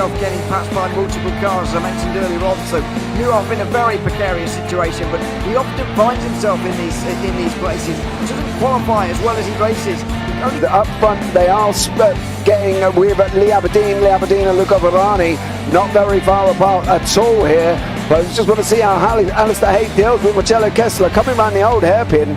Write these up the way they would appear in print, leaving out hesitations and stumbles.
himself getting passed by multiple cars, as I mentioned earlier on, so knew off in a very precarious situation, but he often finds himself in these places. He doesn't qualify as well as he races. Up front they are getting with Lee Aberdeen and Luca Varani not very far apart at all here, but I just want to see how Alistair Haig deals with Marcello Kessler coming around the old hairpin.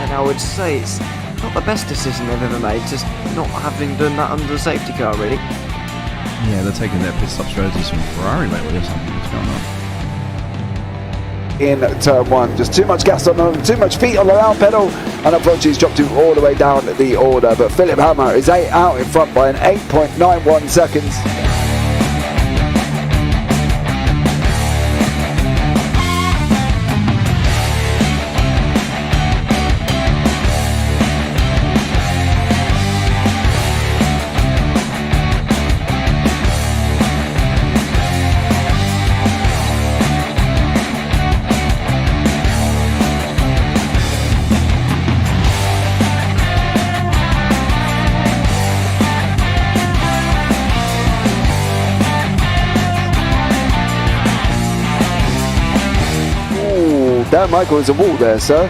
I would say it's not the best decision they've ever made, just not having done that under the safety car, really. Yeah, they're taking their pit stop strategies from Ferrari lately or something. What's going on? In turn one, just too much gas on them, too much feet on the loud pedal, and unfortunately he's dropped him all the way down the order, but Philip Hammer is out in front by an 8.91 seconds. Dan Michael is a wall there, sir.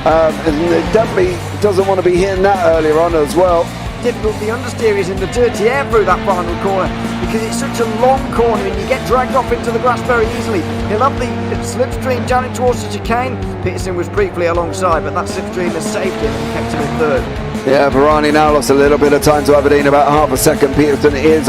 And definitely doesn't want to be hitting that earlier on as well. Difficult, the understeer is in the dirty air through that final corner because it's such a long corner and you get dragged off into the grass very easily. He'll have the slipstream down in towards the chicane. Peterson was briefly alongside, but that slipstream has saved him and kept him in third. Yeah, Varani now lost a little bit of time to Aberdeen, about half a second. Peterson is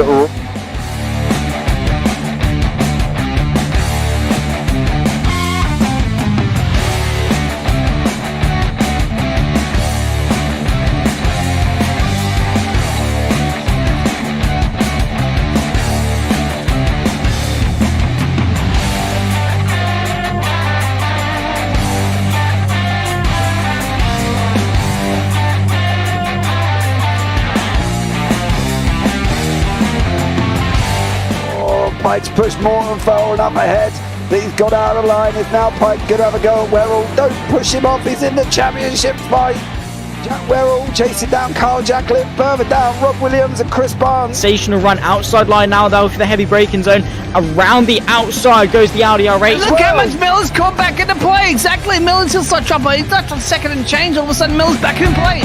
Pike's pushed Morton forward up ahead. He's got out of line. It's now Pike going to have a go at Werrell. Don't push him off. He's in the championship fight. Jack Werrell chasing down Carl Jacklin. Further down, Rob Williams and Chris Barnes. Sensational run outside line now though for the heavy braking zone. Around the outside goes the Audi R8. Look how much Miller's come back into play. Exactly. Miller's still such trouble. He's left on second and change. All of a sudden Miller's back in play.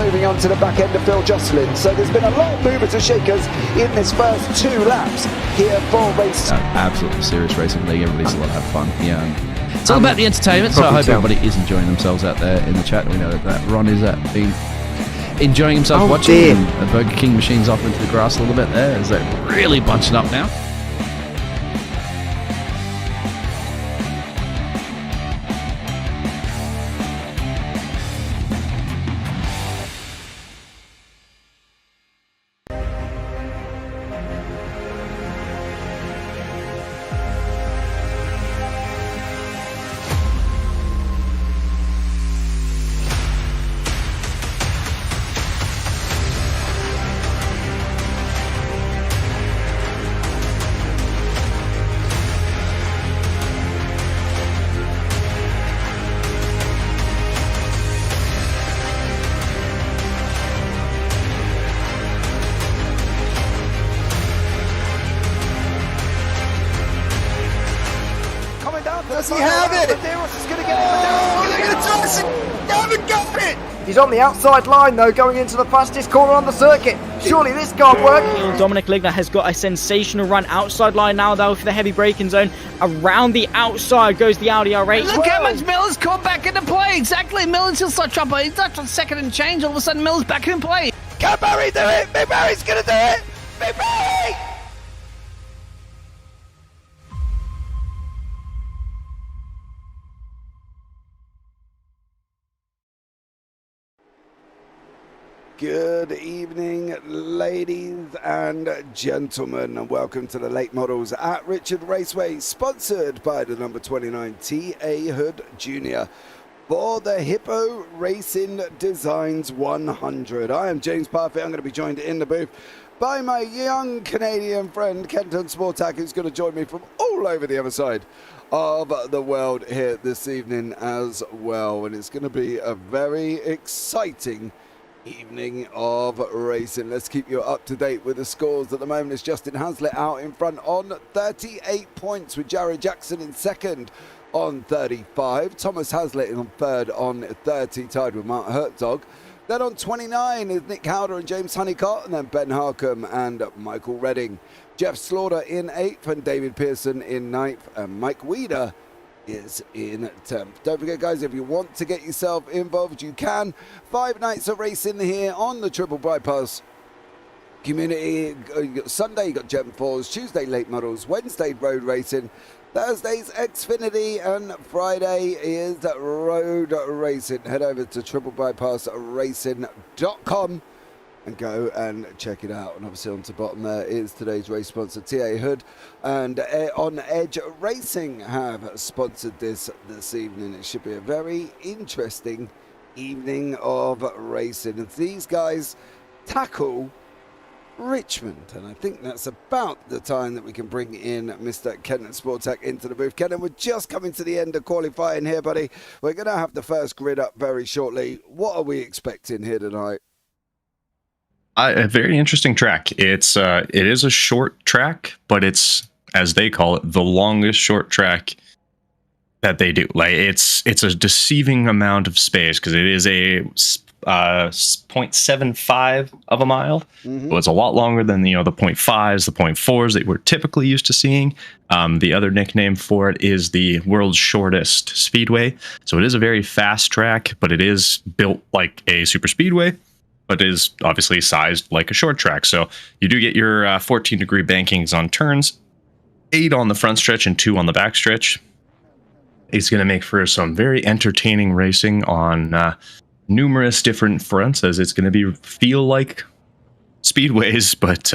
Moving on to the back end of Phil Jocelyn. So there's been a lot of movers and shakers in this first 2 laps here for race. Absolutely serious racing league. Everybody's allowed to have fun. Yeah, it's all about the entertainment. So I hope everybody is enjoying themselves out there in the chat. We know that Ron is been enjoying himself watching. And the Burger King machine's off into the grass a little bit there as they're really bunching up now. Does he have it? Medeiros is going to get it. Haven't got it! He's on the outside line though, going into the fastest corner on the circuit. Surely this can't work. Dominic Ligner has got a sensational run outside line now though for the heavy braking zone. Around the outside goes the Audi R8. Look how much Miller's caught back into play. Exactly. Miller's still slot chopper. He's not on second and change. All of a sudden, Miller's back in play. Can Barry do it? Big Barry's gonna do it! Big Barry! Good evening, ladies and gentlemen, and welcome to the late models at Richmond Raceway, sponsored by the number 29 T.A. Hood Jr. for the Hippo Racing Designs 100. I am James Parfit. I'm going to be joined in the booth by my young Canadian friend, Kenton Sportak, who's going to join me from all over the other side of the world here this evening as well. And it's going to be a very exciting evening of racing. Let's keep you up to date with the scores. At the moment, it's Justin Hazlitt out in front on 38 points, with Jared Jackson in second on 35. Thomas Hazlitt in on third on 30, tied with Mark Hertzog. Then on 29 is Nick Howder and James Honeycott, and then Ben Harcombe and Michael Redding. Jeff Slaughter in 8th and David Pearson in 9th, and Mike Weeder is in 10th. Don't forget, guys, if you want to get yourself involved, you can. 5 nights of racing here on the Triple Bypass Community. Sunday, you got Gem 4s, Tuesday, late models, Wednesday, road racing, Thursday's Xfinity, and Friday is road racing. Head over to triplebypassracing.com and go and check it out. And obviously on the bottom there is today's race sponsor, T.A. Hood and On Edge Racing have sponsored this evening. It should be a very interesting evening of racing as these guys tackle Richmond, and I think that's about the time that we can bring in Mr. Kenton Sportak into the booth. Kenton, we're just coming to the end of qualifying here, buddy. We're going to have the first grid up very shortly. What are we expecting here tonight? A very interesting track. It is a short track, but it's, as they call it, the longest short track that they do. Like it's a deceiving amount of space because it is a 0.75 of a mile. So it's a lot longer than the 0.5s, the 0.4s that we're typically used to seeing. The other nickname for it is the world's shortest speedway. So it is a very fast track, but it is built like a super speedway, but is obviously sized like a short track. So you do get your 14-degree bankings on turns, 8 on the front stretch and 2 on the back stretch. It's going to make for some very entertaining racing on numerous different fronts, as it's going to feel like speedways, but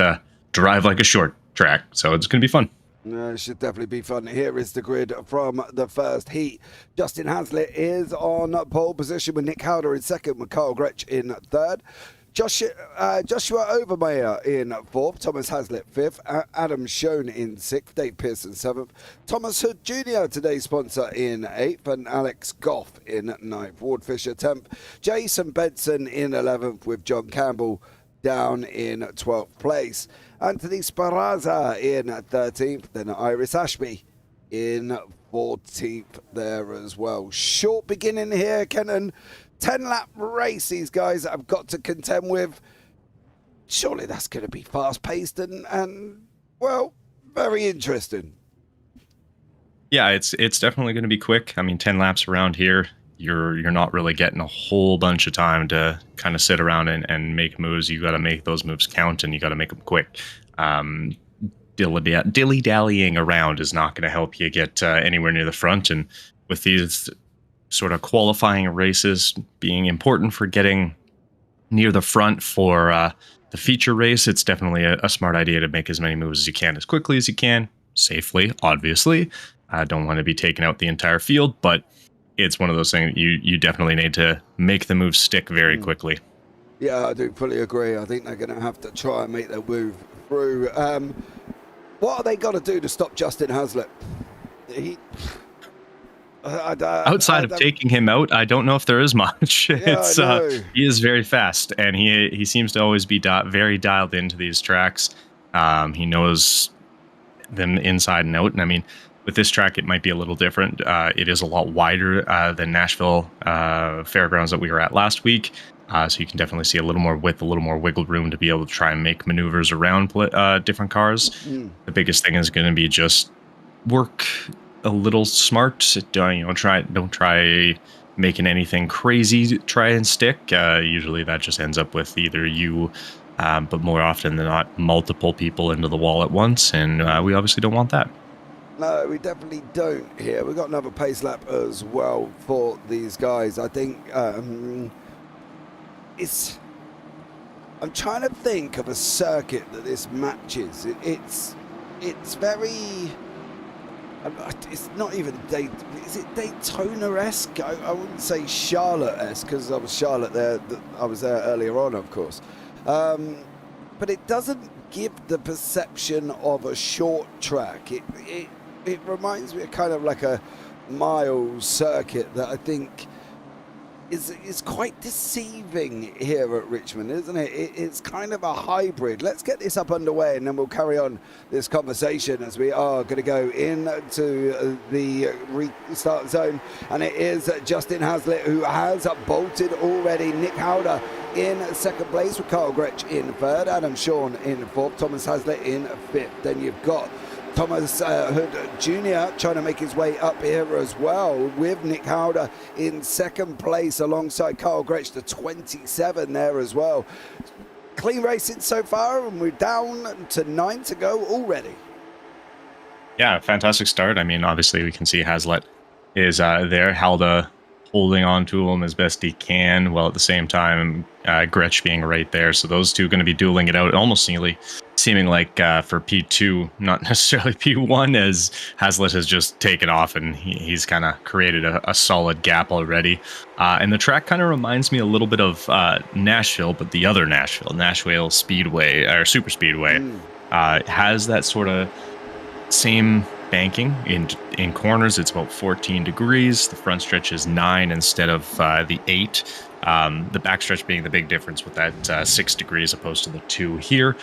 drive like a short track. So it's going to be fun. It should definitely be fun. Here is the grid from the first heat. Justin Hazlitt is on pole position with Nick Howder in second, with Carl Gretsch in third. Joshua Overmeyer in 4th, Thomas Hazlitt 5th, Adam Schoen in 6th, Dave Pearson 7th, Thomas Hood Jr., today's sponsor, in 8th, and Alex Goff in 9th, Ward Fisher 10th, Jason Benson in 11th, with John Campbell down in 12th place, Anthony Sparaza in 13th, then Iris Ashby in 14th there as well. Short beginning here, Kenton. 10-lap race these guys have got to contend with. Surely that's going to be fast-paced and well, very interesting. Yeah, it's definitely going to be quick. I mean, 10 laps around here, you're not really getting a whole bunch of time to kind of sit around and make moves. You got to make those moves count, and you got to make them quick. Dilly-dallying around is not going to help you get anywhere near the front, and with these sort of qualifying races being important for getting near the front for the feature race, it's definitely a smart idea to make as many moves as you can, as quickly as you can, safely, obviously. I don't want to be taking out the entire field, but it's one of those things you definitely need to make the move stick very quickly. Yeah, I do fully agree. I think they're going to have to try and make their move through. What are they got to do to stop Justin Hazlitt? Outside of taking him out, I don't know if there is much. Yeah, he is very fast, and he seems to always be very dialed into these tracks. He knows them inside and out, and I mean, With this track, it might be a little different. It is a lot wider than Nashville Fairgrounds that we were at last week. So you can definitely see a little more width, a little more wiggle room to be able to try and make maneuvers around different cars. The biggest thing is going to be just work a little smart. Don't try making anything crazy. Try and stick. Usually that just ends up with either you, but more often than not, multiple people into the wall at once, and we obviously don't want that. No, we definitely don't here. We've got another pace lap as well for these guys. I think I'm trying to think of a circuit that this matches. It's very... It's not even is it Daytona-esque? I wouldn't say Charlotte-esque, because I was Charlotte there. I was there earlier on, of course. But it doesn't give the perception of a short track. It reminds me of kind of like a mile circuit that I think is quite deceiving here at Richmond, isn't it? It's kind of a hybrid. Let's get this up underway, and then we'll carry on this conversation as we are going to go into the restart zone. And it is Justin Haslett who has bolted already. Nick Howder in second place with Carl Gretsch in third, Adam Shawn in fourth, Thomas Haslett in fifth. Then you've got Thomas Hood Jr. trying to make his way up here as well, with Nick Howder in second place alongside Carl Gretsch, the 27 there as well. Clean racing so far, and we're down to 9 to go already. Yeah, fantastic start. I mean, obviously we can see Haslett is there. Howder holding on to him as best he can, while at the same time Gretsch being right there. So those two are going to be dueling it out, almost seeming like for P2, not necessarily P1, as Haslett has just taken off and he's kind of created a solid gap already. And the track kind of reminds me a little bit of Nashville, but the other Nashville Speedway, or Super Speedway, has that sort of same banking. In corners, it's about 14 degrees. The front stretch is 9 instead of the 8. The backstretch being the big difference with that 6 degrees opposed to the 2 here.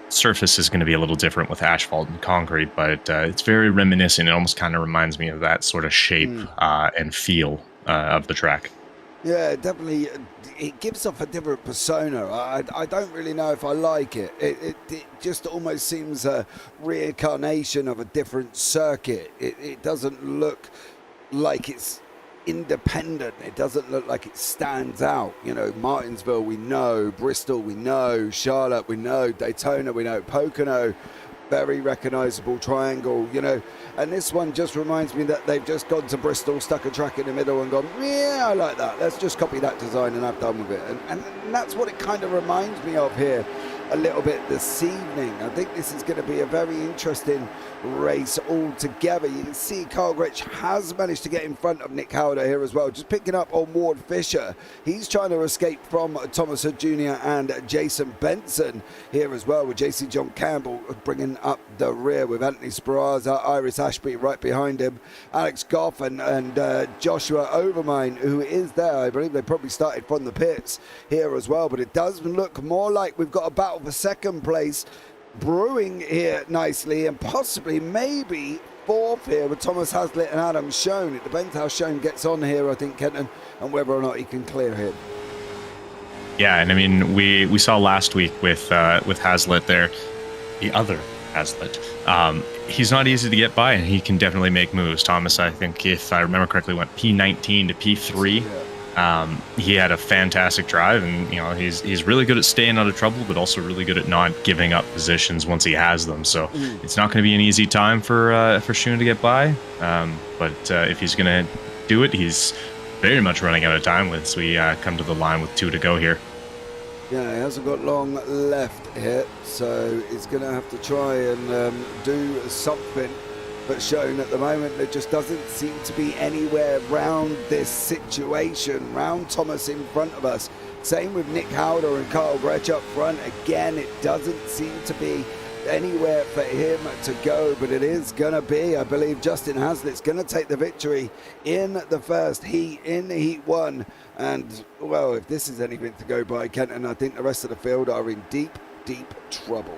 Surface is going to be a little different with asphalt and concrete, but it's very reminiscent. It almost kind of reminds me of that sort of shape and feel of the track. Yeah, definitely. It gives off a different persona. I don't really know if I like it. It just almost seems a reincarnation of a different circuit. It doesn't look like it's independent. It doesn't look like it stands out. You know, Martinsville we know, Bristol we know, Charlotte we know, Daytona we know, Pocono, very recognizable triangle, you know. And this one just reminds me that they've just gone to Bristol, stuck a track in the middle and gone, yeah, I like that. Let's just copy that design and have done with it. And that's what it kind of reminds me of here a little bit this evening. I think this is going to be a very interesting race altogether. You can see Carl Gretsch has managed to get in front of Nick Howder here as well, just picking up on Ward Fisher. He's trying to escape from Thomas Hood Jr. and Jason Benson here as well, with JC John Campbell bringing up the rear, with Anthony Speraza, Iris Ashby right behind him, Alex Goff and Joshua Overmine, who is there. I believe they probably started from the pits here as well, but it does look more like we've got a battle for second place brewing here nicely, and possibly maybe fourth here with Thomas Haslett and Adam Shawn. It depends how Shawn gets on here, I think, Kenton, and whether or not he can clear him. Yeah, and I mean, we saw last week with Haslett there, the other Haslett. He's not easy to get by, and he can definitely make moves. Thomas, I think, if I remember correctly, went P19 to P3. Yeah. He had a fantastic drive, and you know he's really good at staying out of trouble, but also really good at not giving up positions once he has them. So it's not going to be an easy time for Shawn to get by. But if he's going to do it, he's very much running out of time once we come to the line with 2 to go here. Yeah, he hasn't got long left here, so he's going to have to try and do something. But Shawn at the moment, there just doesn't seem to be anywhere round this situation, round Thomas in front of us. Same with Nick Howder and Carl Gretsch up front. Again, it doesn't seem to be anywhere for him to go, but it is going to be, I believe, Justin Haslett's going to take the victory in the first heat, in Heat 1. And, well, if this is anything to go by, Kenton, I think the rest of the field are in deep, deep trouble.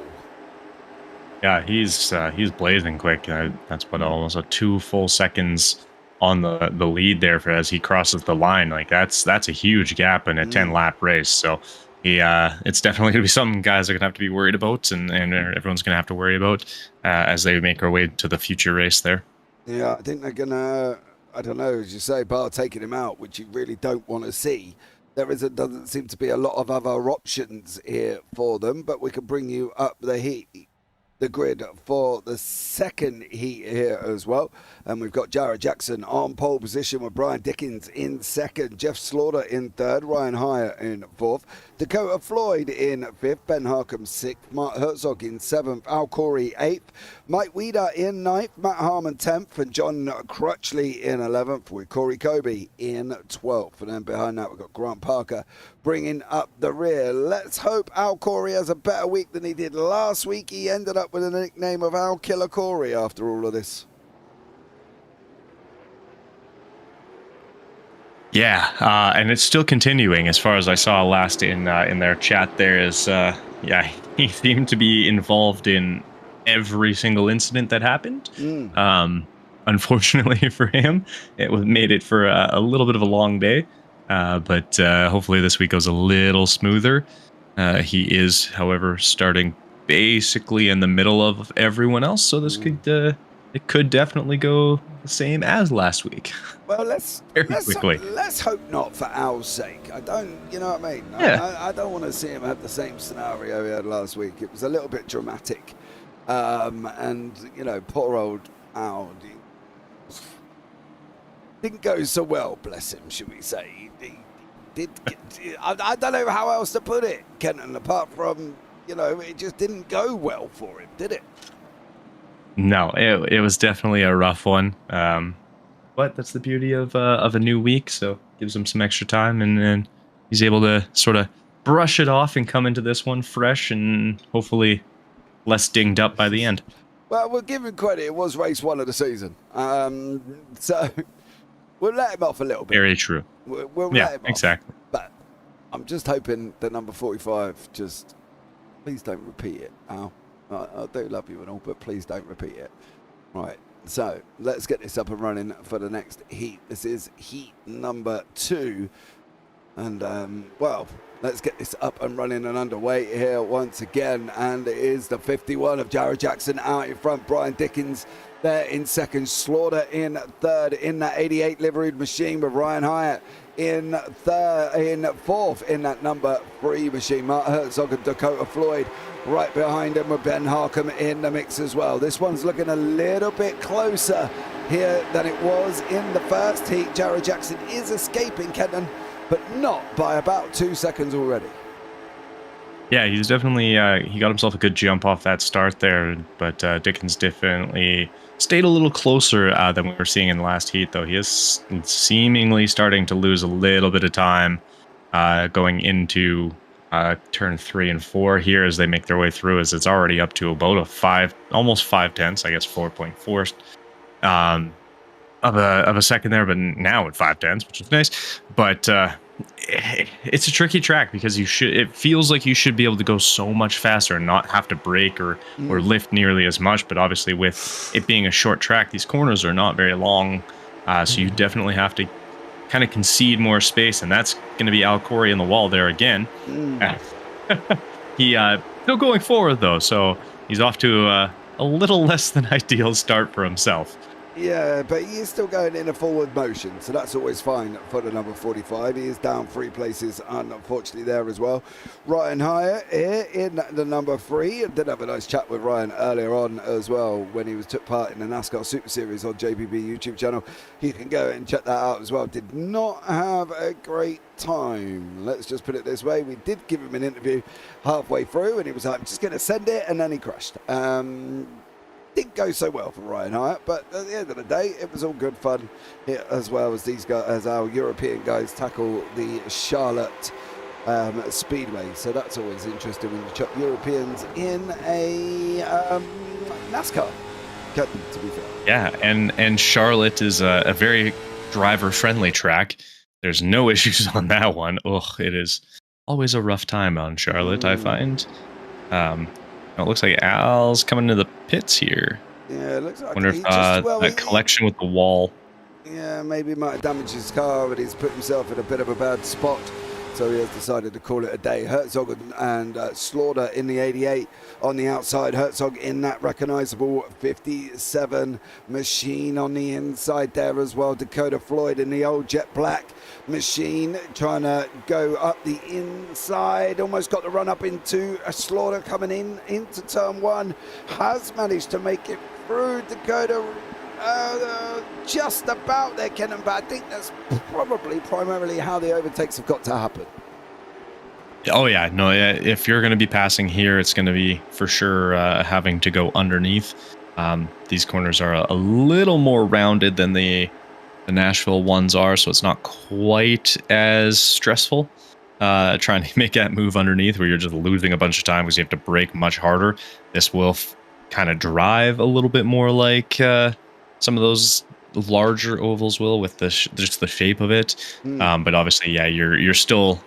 Yeah, he's blazing quick. That's what, almost a 2 full seconds on the lead there for as he crosses the line. Like that's a huge gap in a 10-lap race. So it's definitely gonna be something guys are gonna have to be worried about, and everyone's gonna have to worry about as they make our way to the future race there. Yeah, I think they're gonna, I don't know, as you say, bar taking him out, which you really don't want to see. Doesn't seem to be a lot of other options here for them, but we can bring you up the grid for the second heat here as well. And we've got Jared Jackson on pole position with Brian Dickens in second, Jeff Slaughter in third, Ryan Hyatt in fourth, Dakota Floyd in fifth, Ben Harcum sixth, Mark Herzog in seventh, Al Corey eighth, Mike Weeder in ninth, Matt Harmon 10th, and John Crutchley in 11th, with Corey Kobe in 12th. And then behind that, we've got Grant Parker bringing up the rear. Let's hope Al Corey has a better week than he did last week. He ended up with a nickname of Al Killer Corey after all of this. Yeah, and it's still continuing as far as I saw last in their chat. There is, he seemed to be involved in every single incident that happened. Unfortunately for him, it made it for a little bit of a long day, but hopefully this week goes a little smoother. He is, however, starting basically in the middle of everyone else, so this could definitely go the same as last week. Well, let's hope not for Al's sake. I don't, you know what I mean? Yeah. I don't want to see him have the same scenario he had last week. It was a little bit dramatic. And, you know, poor old Al didn't go so well, bless him, should we say. He did I don't know how else to put it, Kenton, apart from, you know, it just didn't go well for him, did it? No, it was definitely a rough one. But that's the beauty of a new week, so gives him some extra time, and he's able to sort of brush it off and come into this one fresh and hopefully less dinged up by the end. Well, we'll give him credit. It was race 1 of the season. So we'll let him off a little bit. Very true. We'll let him off. Exactly. But I'm just hoping that number 45 just, please don't repeat it, Al. I do love you and all, but please don't repeat it. Right, so let's get this up and running for the next heat. This is heat number 2. And, well, let's get this up and running and underway here once again. And it is the 51 of Jared Jackson out in front. Brian Dickens there in second. Slaughter in third in that 88 liveried machine with Ryan Hyatt in fourth in that number 3 machine. Mark Herzog and Dakota Floyd right behind him with Ben Harcum in the mix as well. This one's looking a little bit closer here than it was in the first heat. Jared Jackson is escaping Kenton, but not by about 2 seconds already. Yeah, he's definitely, he got himself a good jump off that start there, but Dickens definitely stayed a little closer than we were seeing in the last heat, though. He is seemingly starting to lose a little bit of time going into turn 3 and 4 here as they make their way through, as it's already up to about almost 5 tenths, I guess 4.4 of a second there, but now at 5 tenths, which is nice. But it's a tricky track because it feels like you should be able to go so much faster and not have to brake or lift nearly as much. But obviously with it being a short track, these corners are not very long, so you definitely have to kind of concede more space, and that's going to be Al Corey in the wall there again. He still going forward though, so he's off to a little less than ideal start for himself. Yeah, but he is still going in a forward motion, so that's always fine for the number 45. He is down 3 places, unfortunately, there as well. Ryan Hyatt here in the number 3. I did have a nice chat with Ryan earlier on as well when he took part in the NASCAR Super Series on JPB YouTube channel. You can go and check that out as well. Did not have a great time, let's just put it this way. We did give him an interview halfway through, and he was like, I'm just going to send it, and then he crashed. Didn't go so well for Ryan Hyatt, but at the end of the day, it was all good fun here, as well as these guys, as our European guys tackle the Charlotte Speedway. So that's always interesting when you chuck Europeans in a NASCAR, to be fair. Yeah, and Charlotte is a very driver-friendly track. There's no issues on that one. Ugh, it is always a rough time on Charlotte, I find. it looks like Al's coming to the pits here. Yeah, it looks like Wonder if that collection with the wall. Yeah, maybe he might have damaged his car, but he's put himself in a bit of a bad spot. So he has decided to call it a day. Herzog and Slaughter in the 88 on the outside. Herzog in that recognisable 57 machine on the inside there as well. Dakota Floyd in the old jet black machine trying to go up the inside. Almost got the run up into a Slaughter coming into turn one. Has managed to make it through. Dakota just about there, Kenan, but I think that's probably primarily how the overtakes have got to happen. Oh yeah, no, yeah. If you're going to be passing here, it's going to be for sure having to go underneath. These corners are a little more rounded than the Nashville ones are, so it's not quite as stressful trying to make that move underneath where you're just losing a bunch of time because you have to brake much harder. This will kind of drive a little bit more like some of those larger ovals will with just the shape of it. But obviously, yeah, you're still,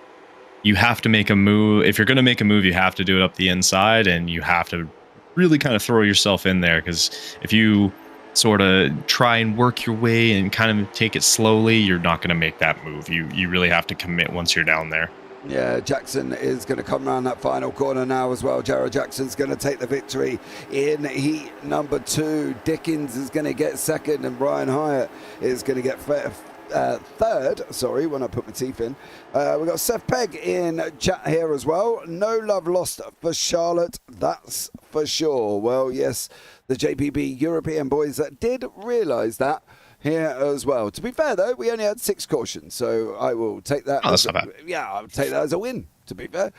you have to make a move. If you're going to make a move, you have to do it up the inside, and you have to really kind of throw yourself in there, because if you sort of try and work your way and kind of take it slowly, you're not going to make that move. You really have to commit once you're down there. Yeah, Jackson is going to come around that final corner now as well. Jared Jackson's going to take the victory in heat number 2. Dickens is going to get second, and Brian Hyatt is going to get third. Sorry, when I put my teeth in. We've got Seth Pegg in chat here as well. No love lost for Charlotte, that's for sure. Well, yes, the JPB European boys did realise that here as well. To be fair, though, we only had 6 cautions, so I will take that. That's not bad. Yeah, I'll take that as a win, to be fair,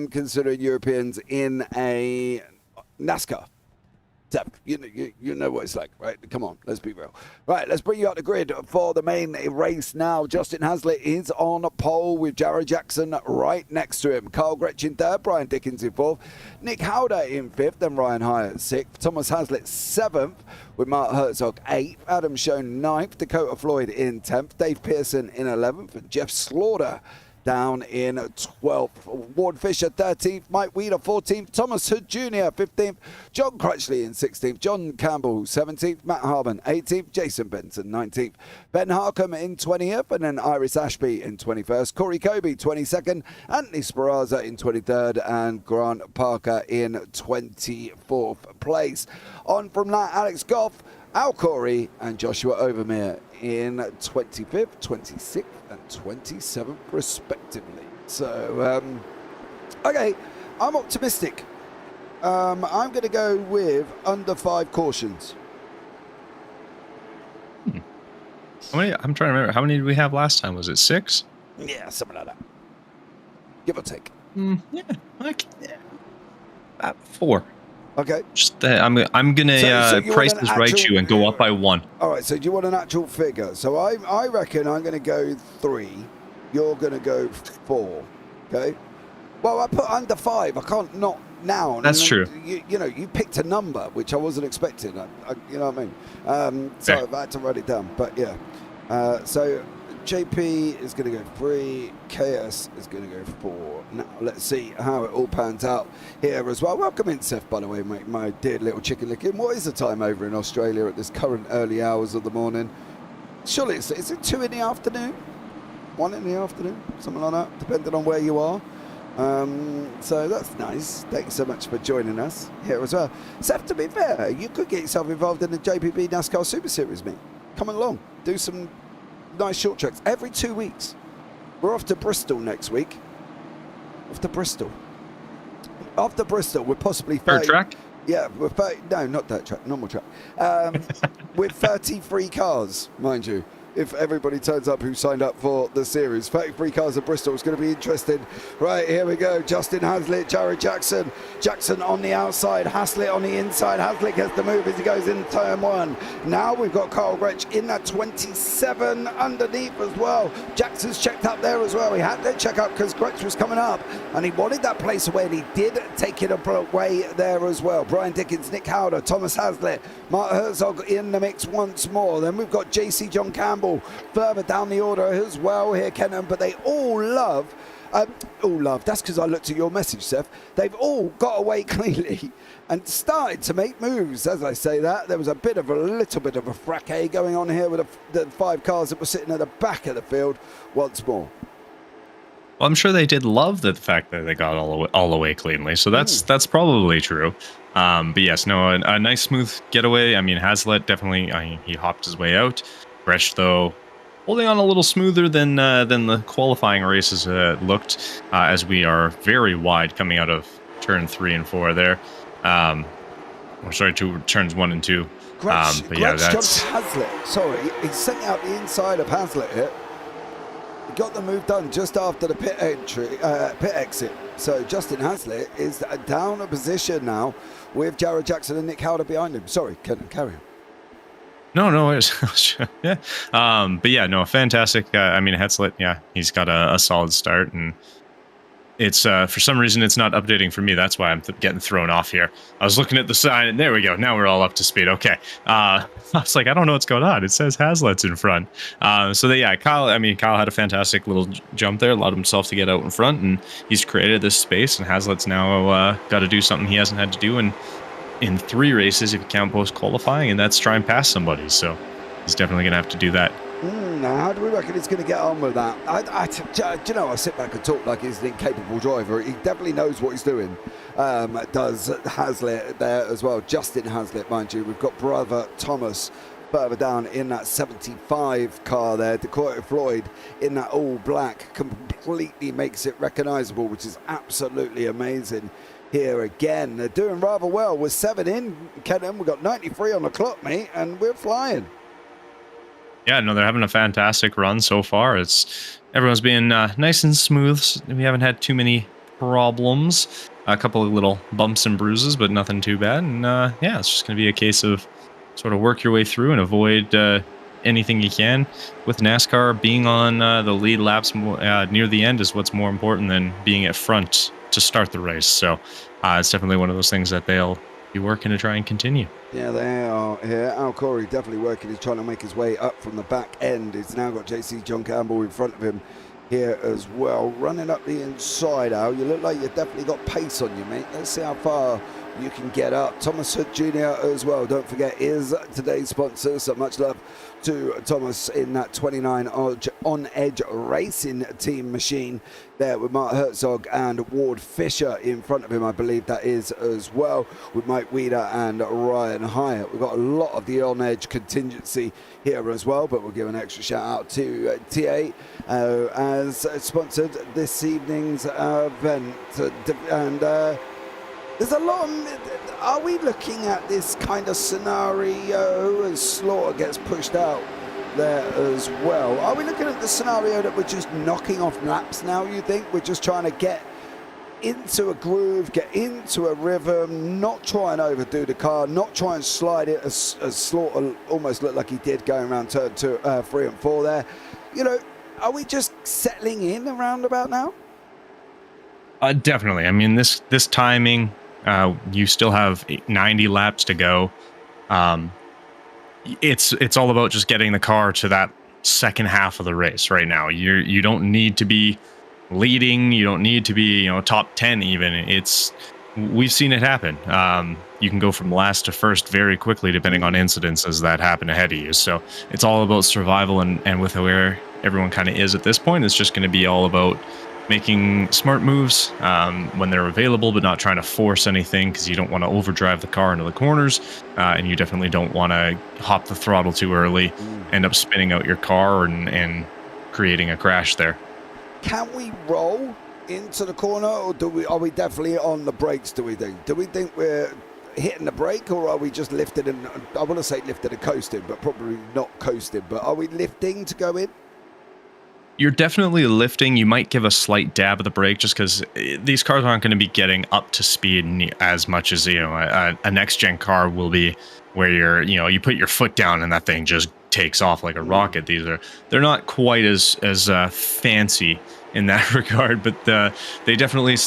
considering Europeans in a NASCAR. You know what it's like, right? Come on, let's be real. Right, let's bring you out the grid for the main race now. Justin Hazlitt is on a pole with Jared Jackson right next to him. Carl Gretchen third, Brian Dickens in fourth, Nick Howder in fifth, then Ryan Hyatt sixth, Thomas Hazlitt seventh, with Mark Herzog 8th, Adam Schoen 9th, Dakota Floyd in 10th, Dave Pearson in 11th, and Jeff Slaughter down in 12th. Ward Fisher 13th, Mike Wheeler 14th, Thomas Hood Jr. 15th, John Crutchley in 16th, John Campbell 17th, Matt Harmon 18th, Jason Benson 19th, Ben Harcombe in 20th, and then Iris Ashby in 21st, Corey Kobe 22nd, Anthony Speraza in 23rd, and Grant Parker in 24th place. On from that, Alex Goff, Al Corey, and Joshua Overmere in 25th, 26th, and 27th, respectively. So, okay, I'm optimistic. I'm going to go with under 5 cautions. How many? I'm trying to remember. How many did we have last time? Was it 6? Yeah, something like that. Give or take. About 4. Okay. Just I'm gonna price this right you and go up by 1. All right. So do you want an actual figure? So I reckon I'm going to go 3. You're going to go 4. Okay. Well, I put under 5. I can't not now. That's true. You know, you picked a number which I wasn't expecting. You know what I mean? So I had to write it down. But yeah. So JP is going to go 3. KS is going to go 4. Now let's see how it all pans out here as well. Welcome in, Seth, by the way, mate, my dear little chicken licking. What is the time over in Australia at this current early hours of the morning? Surely is it 2 in the afternoon? 1 in the afternoon? Something like that, depending on where you are. So that's nice. Thanks so much for joining us here as well. Seth, to be fair, you could get yourself involved in the JPB NASCAR Super Series, mate. Come along, do some nice short tracks every 2 weeks. We're off to Bristol next week. After Bristol, we're possibly dirt track. Yeah, we're no, not dirt track, normal track. With 33 cars, mind you. If everybody turns up who signed up for the series. 33 cars at Bristol is going to be interesting. Right, here we go. Justin Hazlitt, Jared Jackson. Jackson on the outside, Hazlitt on the inside. Hazlitt gets the move as he goes in turn 1. Now we've got Carl Gretsch in that 27 underneath as well. Jackson's checked up there as well. He had to check up because Gretsch was coming up and he wanted that place away, and he did take it away there as well. Brian Dickens, Nick Howder, Thomas Hazlitt, Mark Herzog in the mix once more. Then we've got JC John Campbell further down the order as well here, Kenan, but they all love Oh, love, that's because I looked at your message, Seth. They've all got away cleanly and started to make moves. As I say that, there was a little bit of a fracas going on here with the 5 cars that were sitting at the back of the field once more. Well, I'm sure they did love the fact that they got all the way cleanly, so that's probably true. But yes, no, a nice smooth getaway. I mean, Hazlitt definitely, he hopped his way out. Bresch, though, holding on a little smoother than the qualifying races looked, as we are very wide coming out of turn 3 and 4 there. Turns 1 and 2. But yeah, that's Hazlitt. Sorry, he's sent out the inside of Hazlitt here. He got the move done just after the pit exit. So Justin Hazlitt is down a position now with Jared Jackson and Nick Howder behind him. Sorry, carry on. No, yeah. But yeah, no, fantastic. I mean, Hazlitt, yeah, he's got a solid start, and it's for some reason it's not updating for me. That's why I'm getting thrown off here. I was looking at the sign, and there we go. Now we're all up to speed. Okay. I was like, I don't know what's going on. It says Hazlitt's in front. Kyle had a fantastic little jump there, allowed himself to get out in front, and he's created this space, and Hazlitt's now got to do something he hasn't had to do in 3 races if you count post-qualifying, and that's try and pass somebody. So he's definitely going to have to do that. Now, how do we reckon he's going to get on with that? I sit back and talk like he's an incapable driver. He definitely knows what he's doing. Does Hazlitt there as well. Justin Hazlitt, mind you. We've got brother Thomas further down in that 75 car there. Dakota Floyd in that all black completely makes it recognizable, which is absolutely amazing. Here again, they're doing rather well. We're 7 in, Kenan. We've got 93 on the clock, mate, and we're flying. Yeah, no, they're having a fantastic run so far. Everyone's being nice and smooth. We haven't had too many problems. A couple of little bumps and bruises, but nothing too bad. And it's just going to be a case of sort of work your way through and avoid anything you can. With NASCAR, being on the lead laps near the end is what's more important than being at front to start the race. So it's definitely one of those things that they'll be working to try and continue. Yeah, they are here. Al Corey definitely working. He's trying to make his way up from the back end. He's now got JC John Campbell in front of him here as well. Running up the inside, Al. You look like you've definitely got pace on you, mate. Let's see how far you can get up. Thomas Hood Jr. as well, don't forget, is today's sponsor. So much love to Thomas in that 29 On Edge Racing team machine there with Mark Herzog and Ward Fisher in front of him, I believe that is as well, with Mike Weeder and Ryan Hyatt. We've got a lot of the On Edge contingency here as well, but we'll give an extra shout out to TA as sponsored this evening's event. And there's a lot of... Are we looking at this kind of scenario as Slaughter gets pushed out there as well? Are we looking at the scenario that we're just knocking off laps now, you think? We're just trying to get into a groove, get into a rhythm, not try and overdo the car, not try and slide it as Slaughter almost looked like he did going around turn 3 and 4 there. You know, are we just settling in around about now? Definitely. I mean, this timing... you still have 90 laps to go. It's all about just getting the car to that second half of the race right now. You don't need to be leading. You don't need to be top 10 even. We've seen it happen. You can go from last to first very quickly depending on incidences that happen ahead of you. So it's all about survival, and with where everyone kind of is at this point, it's just going to be all about making smart moves when they're available, but not trying to force anything, because you don't want to overdrive the car into the corners, and you definitely don't want to hop the throttle too early, end up spinning out your car and creating a crash there. Can we roll into the corner, or are we definitely on the brakes, do we think we're hitting the brake, or are we just lifted and, I want to say lifted and coasted, but probably not coasted, but are we lifting to go in? You're definitely lifting. You might give a slight dab of the brake just because these cars aren't going to be getting up to speed as much as a next gen car will be, where you put your foot down and that thing just takes off like a rocket. They're not quite as fancy in that regard, but they definitely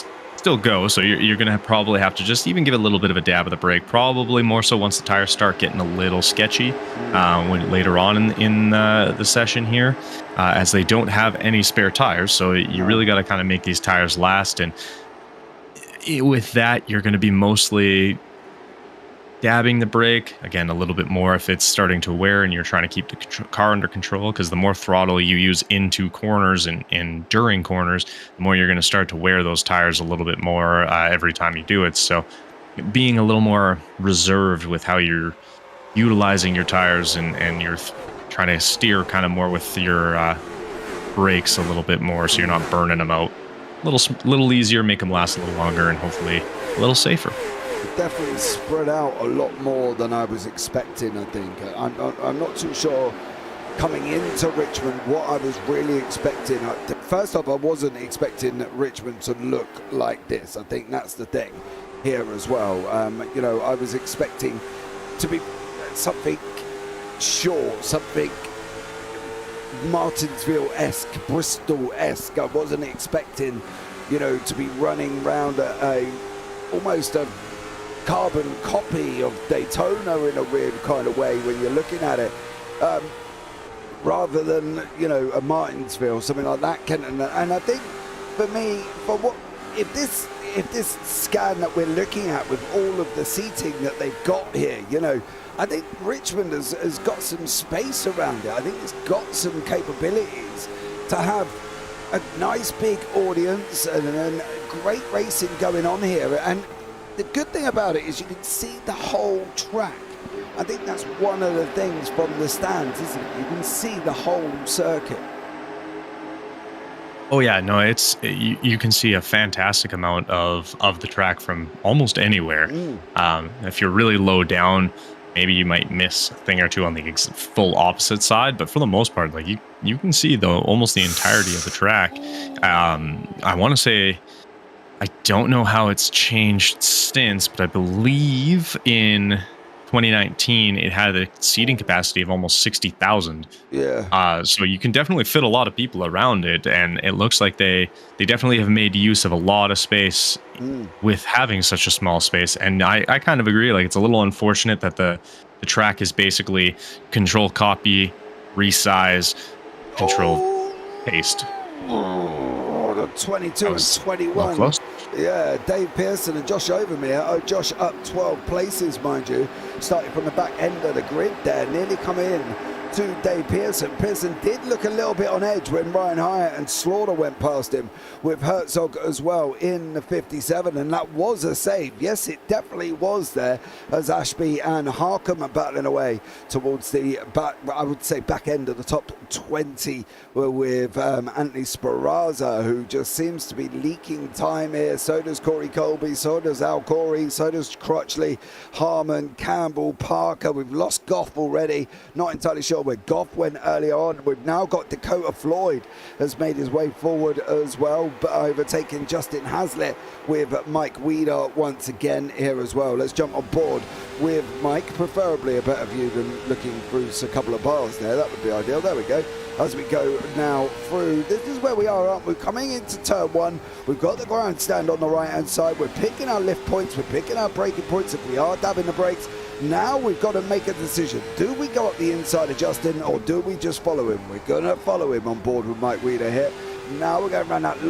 still go. So you're going to probably have to just even give a little bit of a dab of the brake, probably more so once the tires start getting a little sketchy later on in the session here, as they don't have any spare tires. So you really got to kind of make these tires last. And with that, you're going to be mostly dabbing the brake again a little bit more if it's starting to wear and you're trying to keep the car under control, because the more throttle you use into corners and during corners, the more you're going to start to wear those tires a little bit more every time you do it. So being a little more reserved with how you're utilizing your tires and you're trying to steer kind of more with your brakes a little bit more, so you're not burning them out. A little easier, make them last a little longer, and hopefully a little safer. Definitely spread out a lot more than I was expecting. I think I'm not too sure coming into Richmond what I was really expecting. First off, I wasn't expecting Richmond to look like this. I think that's the thing here as well. You know, I was expecting to be something short, something Martinsville-esque, Bristol-esque. I wasn't expecting, you know, to be running around almost a carbon copy of Daytona in a weird kind of way when you're looking at it, rather than, you know, a Martinsville, something like that. And I think for me, for what if this scan that we're looking at with all of the seating that they've got here, you know, I think Richmond has got some space around it. I think it's got some capabilities to have a nice big audience and great racing going on here. And the good thing about it is you can see the whole track. I think that's one of the things from the stands, isn't it? You can see the whole circuit. Oh yeah, no, it's you can see a fantastic amount of the track from almost anywhere. If you're really low down, maybe you might miss a thing or two on the full opposite side, but for the most part, like you can see almost the entirety of the track. I want to say, I don't know how it's changed since, but I believe in 2019 it had a seating capacity of almost 60,000. Yeah. So you can definitely fit a lot of people around it, and it looks like they definitely have made use of a lot of space with having such a small space. And I kind of agree. Like, it's a little unfortunate that the track is basically control, copy, resize, control, paste. Oh, the 22 and 21. Close. Yeah, Dave Pearson and Josh Overmere. Oh, Josh up 12 places, mind you. Starting from the back end of the grid there, nearly coming in to Dave Pearson. Pearson did look a little bit on edge when Ryan Hyatt and Slaughter went past him, with Herzog as well in the 57, and that was a save. Yes, it definitely was there, as Ashby and Harkham are battling away towards the back, I would say back end of the top 20, with Anthony Speranza, who just seems to be leaking time here. So does Corey Colby, so does Al Corey, so does Crutchley, Harmon, Campbell, Parker. We've lost Goff already. Not entirely sure where Goff went earlier on. We've now got Dakota Floyd has made his way forward as well, but overtaking Justin Haslett, with Mike Weeder once again here as well. Let's jump on board with Mike, preferably a better view than looking through a couple of bars there. That would be ideal. There we go. As we go now through, this is where we are, aren't we? Coming into turn one, we've got the grandstand on the right hand side. We're picking our lift points, we're picking our braking points if we are dabbing the brakes. Now we've got to make a decision. Do we go up the inside of Justin, or do we just follow him? We're going to follow him on board with Mike Weeder here. Now we're going to run that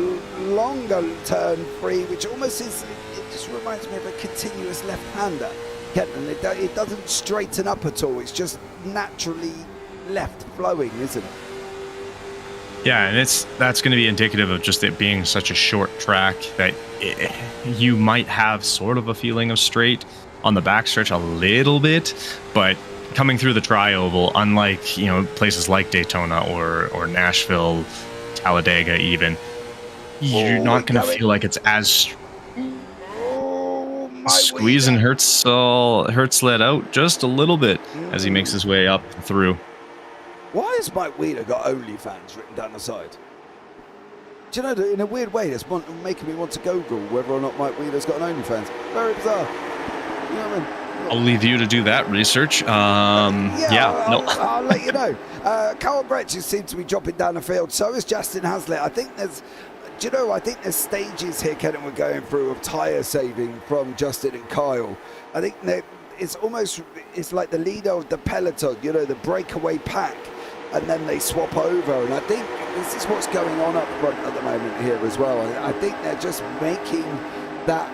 longer turn three, which almost is, it just reminds me of a continuous left-hander. Kenton, it doesn't straighten up at all. It's just naturally left flowing, isn't it? Yeah, and that's going to be indicative of just it being such a short track that you might have sort of a feeling of straight on the backstretch a little bit, but coming through the tri-oval, unlike, you know, places like Daytona or Nashville, Talladega even, you're not going to feel like it's as squeezing Hertz let out just a little bit as he makes his way up and through. Why has Mike Weeder got OnlyFans written down the side? Do you know, in a weird way, that's making me want to Google whether or not Mike Weeder's got an OnlyFans. Very bizarre. You know what I mean? I'll leave you to do that research. I'll let you know. Carl Gretsch seems to be dropping down the field. So is Justin Haslett. I think there's do you know, I think there's stages here, Ken, we're going through of tyre saving from Justin and Kyle. I think it's like the leader of the peloton, you know, the breakaway pack, and then they swap over. And I think this is what's going on up front at the moment here as well. I think they're just making that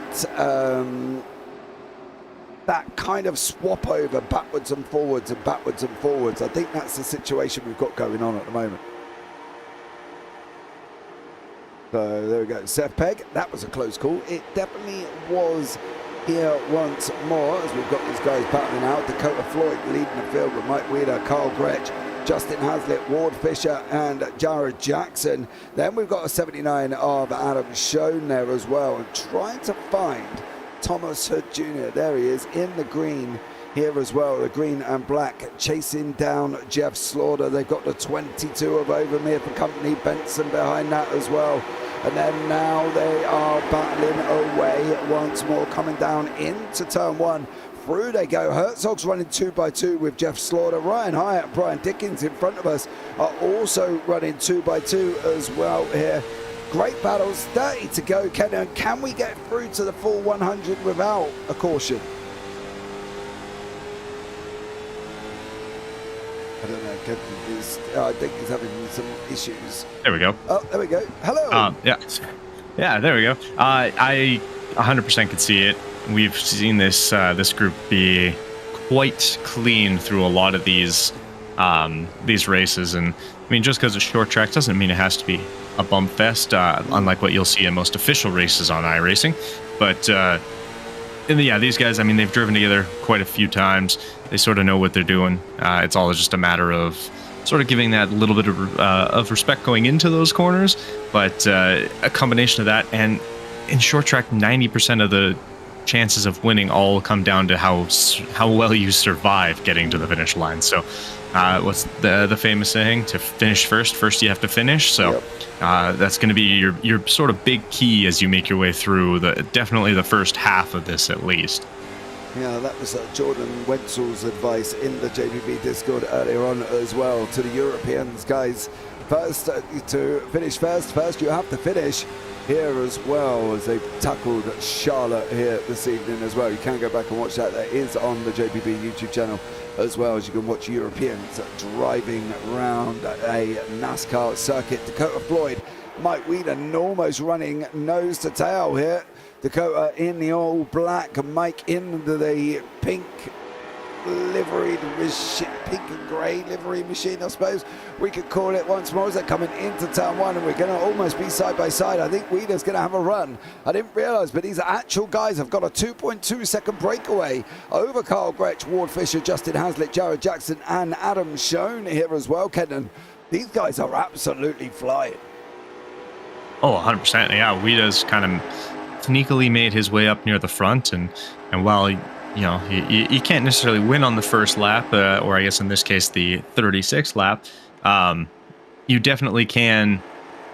that kind of swap over backwards and forwards and backwards and forwards. I think that's the situation we've got going on at the moment. So there we go, Seth Pegg, that was a close call. It definitely was here once more as we've got these guys battling out. Dakota Floyd leading the field with Mike Wheeler, Carl Gretsch, Justin Haslett, Ward Fisher and Jared Jackson. Then we've got a 79 of Adam Schoen there as well, and trying to find Thomas Hood Jr. There he is in the green here as well, the green and black, chasing down Jeff Slaughter. They've got the 22 of Overmere for company, Benson behind that as well. And then now they are battling away once more, coming down into turn one. Through they go. Herzog's running 2x2 with Jeff Slaughter. Ryan Hyatt and Brian Dickens in front of us are also running 2x2 as well here. Great battles, 30 to go. Can we get through to the full 100 without a caution? I don't know, I think he's having some issues. There we go. Oh, there we go. Hello. Yeah, there we go. I 100% could see it. We've seen this this group be quite clean through a lot of these races, and I mean, just because it's short track doesn't mean it has to be a bump fest, unlike what you'll see in most official races on iRacing. But these guys, I mean, they've driven together quite a few times. They sort of know what they're doing. It's all just a matter of sort of giving that little bit of respect going into those corners, but a combination of that, and in short track, 90% of the chances of winning all come down to how well you survive getting to the finish line. So what's the famous saying? To finish first you have to finish. So that's going to be your sort of big key as you make your way through definitely the first half of this at least. Yeah, that was Jordan Wenzel's advice in the JPB Discord earlier on as well to the Europeans, guys. First, to finish first you have to finish here as well, as they've tackled Charlotte here this evening as well. You can go back and watch that. That is on the JPB YouTube channel as well, as you can watch Europeans driving around a NASCAR circuit. Dakota Floyd, Mike Wheeler almost running nose to tail here. Dakota in the all black, Mike in the pink liveried machine, pink and grey livery machine, I suppose we could call it once more, as they're coming into turn one, and we're going to almost be side by side. I think Wheeler's going to have a run. I didn't realise, but these actual guys have got a 2.2 second breakaway over Carl Gretsch, Ward Fisher, Justin Haslett, Jared Jackson and Adam Schoen here as well, Kenan. These guys are absolutely flying. Oh, 100%. Yeah, Wheeler's kind of sneakily made his way up near the front, and while you can't necessarily win on the first lap, or I guess in this case the 36th lap, you definitely can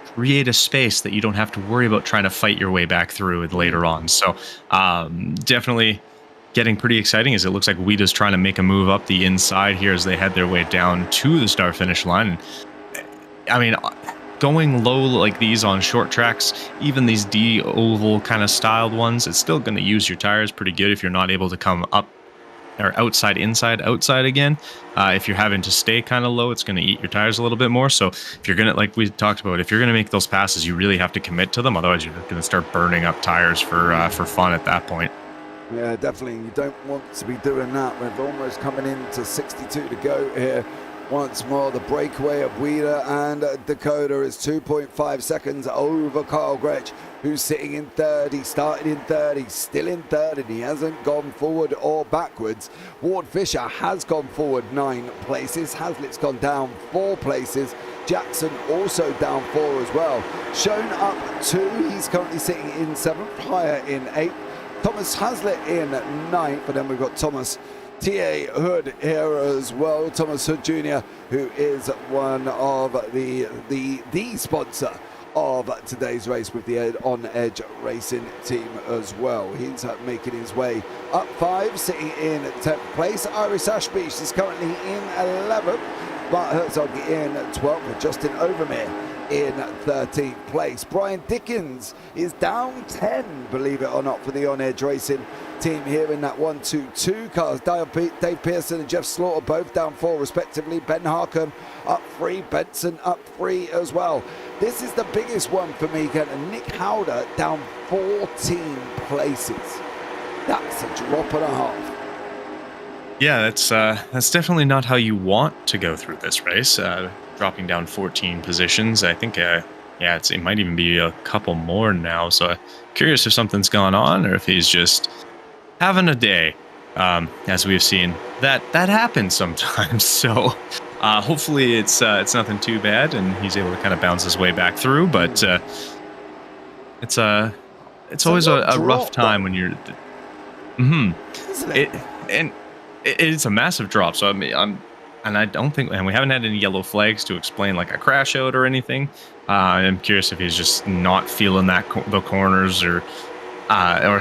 create a space that you don't have to worry about trying to fight your way back through it later on. So definitely getting pretty exciting, as it looks like Wheater's trying to make a move up the inside here as they head their way down to the start finish line. And I mean, going low like these on short tracks, even these D-oval kind of styled ones, it's still going to use your tires pretty good if you're not able to come up or outside, inside, outside again. If you're having to stay kind of low, it's going to eat your tires a little bit more. So if you're going to, like we talked about, if you're going to make those passes, you really have to commit to them. Otherwise, you're going to start burning up tires for fun at that point. Yeah, definitely. You don't want to be doing that. We're almost coming into 62 to go here. Once more, the breakaway of Wheeler and Dakota is 2.5 seconds over Carl Gretsch, who's sitting in third. He started in third, he's still in third, and he hasn't gone forward or backwards. Ward Fisher has gone forward 9 places. Haslett's gone down 4 places. Jackson also down 4 as well. Shown up 2, he's currently sitting in 7th, higher in 8th. Thomas Haslett in 9th, and then we've got Thomas T.A. Hood here as well, Thomas Hood Jr., who is one of the sponsor of today's race with the On Edge Racing team as well. He's making his way up 5, sitting in 10th place. Iris Ashbeach is currently in 11th. Bart Herzog in 12th, with Justin Overmere in 13th place. Brian Dickens is down 10, believe it or not, for the On Edge Racing team here in that 1-2-2 cars. Dave Pearson and Jeff Slaughter both down 4 respectively. Ben Harkham up 3, Benson up 3 as well. This is the biggest one for me, and Nick Howder down 14 places. That's a drop and a half. Yeah, that's definitely not how you want to go through this race. Dropping down 14 positions. I think, it might even be a couple more now. So curious if something's gone on or if he's just having a day. As we've seen, that happens sometimes. So hopefully it's nothing too bad and he's able to kind of bounce his way back through. But it's always a rough time when you're. Isn't it? It's a massive drop. So I don't think, and we haven't had any yellow flags to explain like a crash out or anything. I'm curious if he's just not feeling the corners or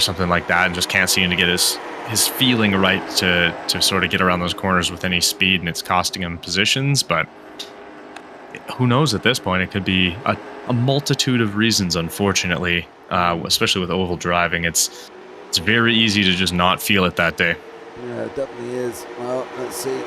something like that, and just can't seem to get his feeling right to sort of get around those corners with any speed, and it's costing him positions. But who knows at this point? It could be a multitude of reasons, unfortunately, especially with oval driving. It's very easy to just not feel it that day. Yeah, it definitely is. Well, let's see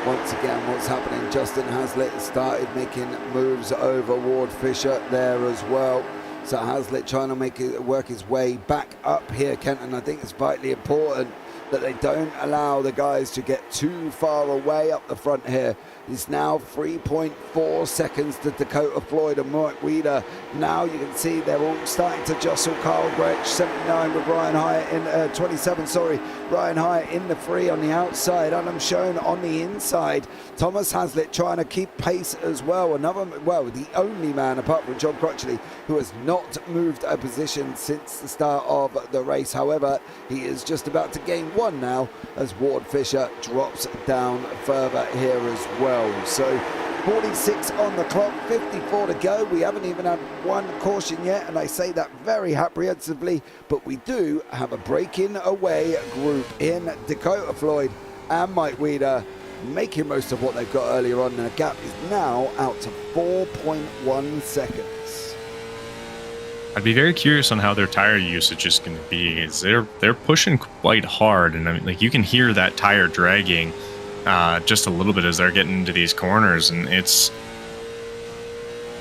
once again what's happening. Justin Hazlitt started making moves over Ward Fisher there as well. So Hazlitt trying to work his way back up here, Kenton. I think it's vitally important that they don't allow the guys to get too far away up the front here. It's now 3.4 seconds to Dakota Floyd and Mike Weeder. Now you can see they're all starting to jostle. Carl Gretsch, 79 with Ryan Hyatt in 27, sorry. Ryan Hyatt in the free on the outside. Adam Schoen on the inside. Thomas Hazlitt trying to keep pace as well. The only man apart from John Crutchley who has not moved a position since the start of the race. However, he is just about to gain one now as Ward Fisher drops down further here as well. So 46 on the clock, 54 to go. We haven't even had one caution yet, and I say that very apprehensively, but we do have a breaking away group in Dakota Floyd and Mike Weeder, making most of what they've got earlier on, and the gap is now out to 4.1 seconds. I'd be very curious on how their tire usage is going to be. Is they're pushing quite hard, and I mean, like, you can hear that tire dragging just a little bit as they're getting into these corners, and it's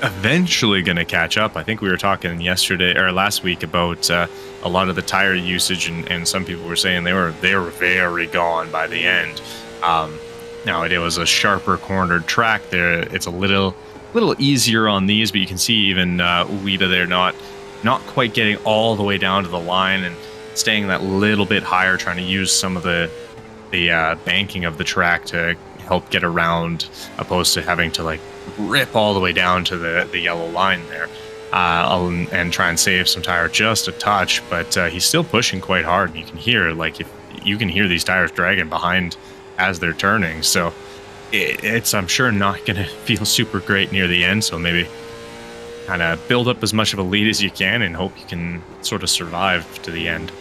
eventually going to catch up. I think we were talking last week about a lot of the tire usage, and some people were saying they were very gone by the end. Now it was a sharper cornered track there. It's a little easier on these, but you can see even Ueda there not quite getting all the way down to the line and staying that little bit higher, trying to use some of the banking of the track to help get around, opposed to having to like rip all the way down to the yellow line there and try and save some tire just a touch. But he's still pushing quite hard, and you can hear these tires dragging behind as they're turning. So it's I'm sure not going to feel super great near the end. So maybe kind of build up as much of a lead as you can and hope you can sort of survive to the end.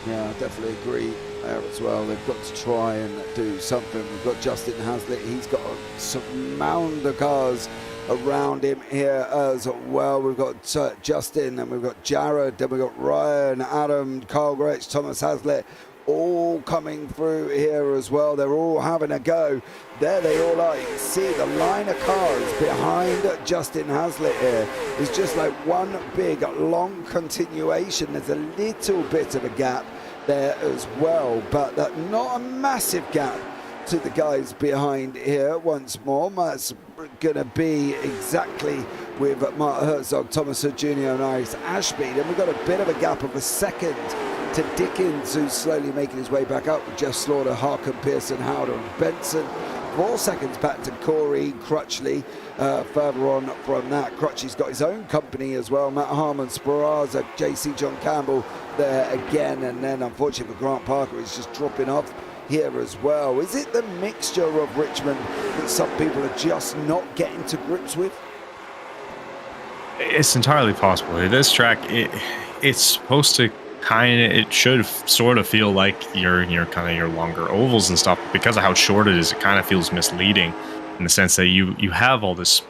Yeah, I definitely agree there as well. They've got to try and do something. We've got Justin Hazlitt. He's got to surround the cars around him here as well. We've got Justin, and we've got Jared, then we've got Ryan, Adam, Carl Gretsch, Thomas Hazlitt, all coming through here as well. They're all having a go. There they all are. You can see the line of cars behind Justin Hazlitt here is just like one big long continuation. There's a little bit of a gap there as well, but not a massive gap to the guys behind here once more. That's going to be exactly with Mark Herzog, Thomas Hood Jr. and Iris Ashby. Then we've got a bit of a gap of a second to Dickens, who's slowly making his way back up with Jeff Slaughter, Harkin, Pearson, Howder and Benson. 4 seconds back to Corey Crutchley. Further on from that, Crutchley's got his own company as well. Matt Harmon, Speraza, JC John Campbell there again. And then unfortunately for Grant Parker, he's just dropping off here as well. Is it the mixture of Richmond that some people are just not getting to grips with? It's entirely possible. This track, it's supposed to it should sort of feel like your longer ovals and stuff. Because of how short it is, it kind of feels misleading in the sense that you have all this,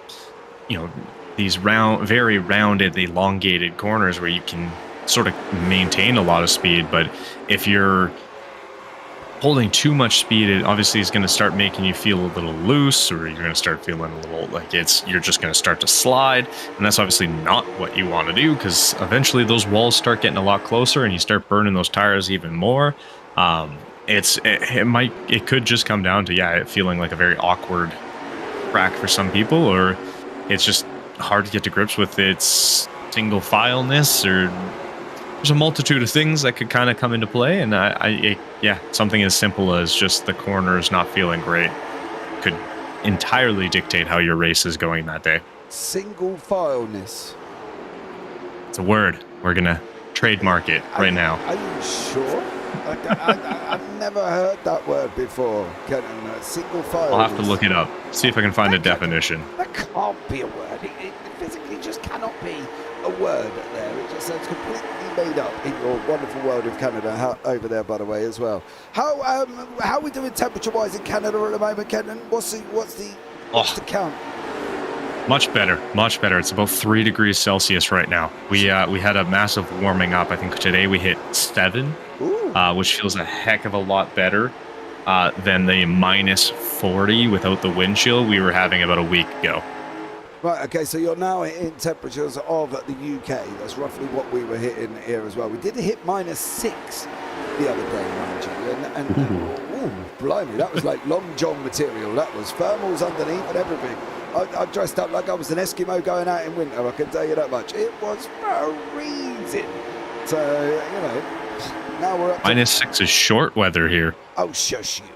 these very rounded, elongated corners where you can sort of maintain a lot of speed. But if you're holding too much speed, it obviously is going to start making you feel a little loose, or you're going to start feeling a little like you're just going to start to slide. And that's obviously not what you want to do, because eventually those walls start getting a lot closer and you start burning those tires even more. It could just come down to, it feeling like a very awkward track for some people, or it's just hard to get to grips with its single fileness, or there's a multitude of things that could kind of come into play. And something as simple as just the corners not feeling great could entirely dictate how your race is going that day. Single fileness. It's a word. We're gonna trademark it right now. Are you sure? I've never heard that word before. Single file. I'll have to look it up. See if I can find a definition. That can't be a word. It physically just cannot be a word there. It just sounds completely made up in your wonderful world of Canada over there, by the way, as well. How are we doing temperature-wise in Canada at the moment, Kenton? What's the count? Much better. It's about 3 degrees Celsius right now. We had a massive warming up. I think today we hit 7, which feels a heck of a lot better than the minus 40 without the wind chill we were having about a week ago. Right, okay, so you're now in temperatures of the UK. That's roughly what we were hitting here as well. We did hit minus 6 the other day, mind you. And blimey, that was like long john material. That was thermals underneath and everything. I dressed up like I was an Eskimo going out in winter, I can tell you that much. It was freezing. So, now we're up to... Minus 6 is short weather here. Oh, shush you.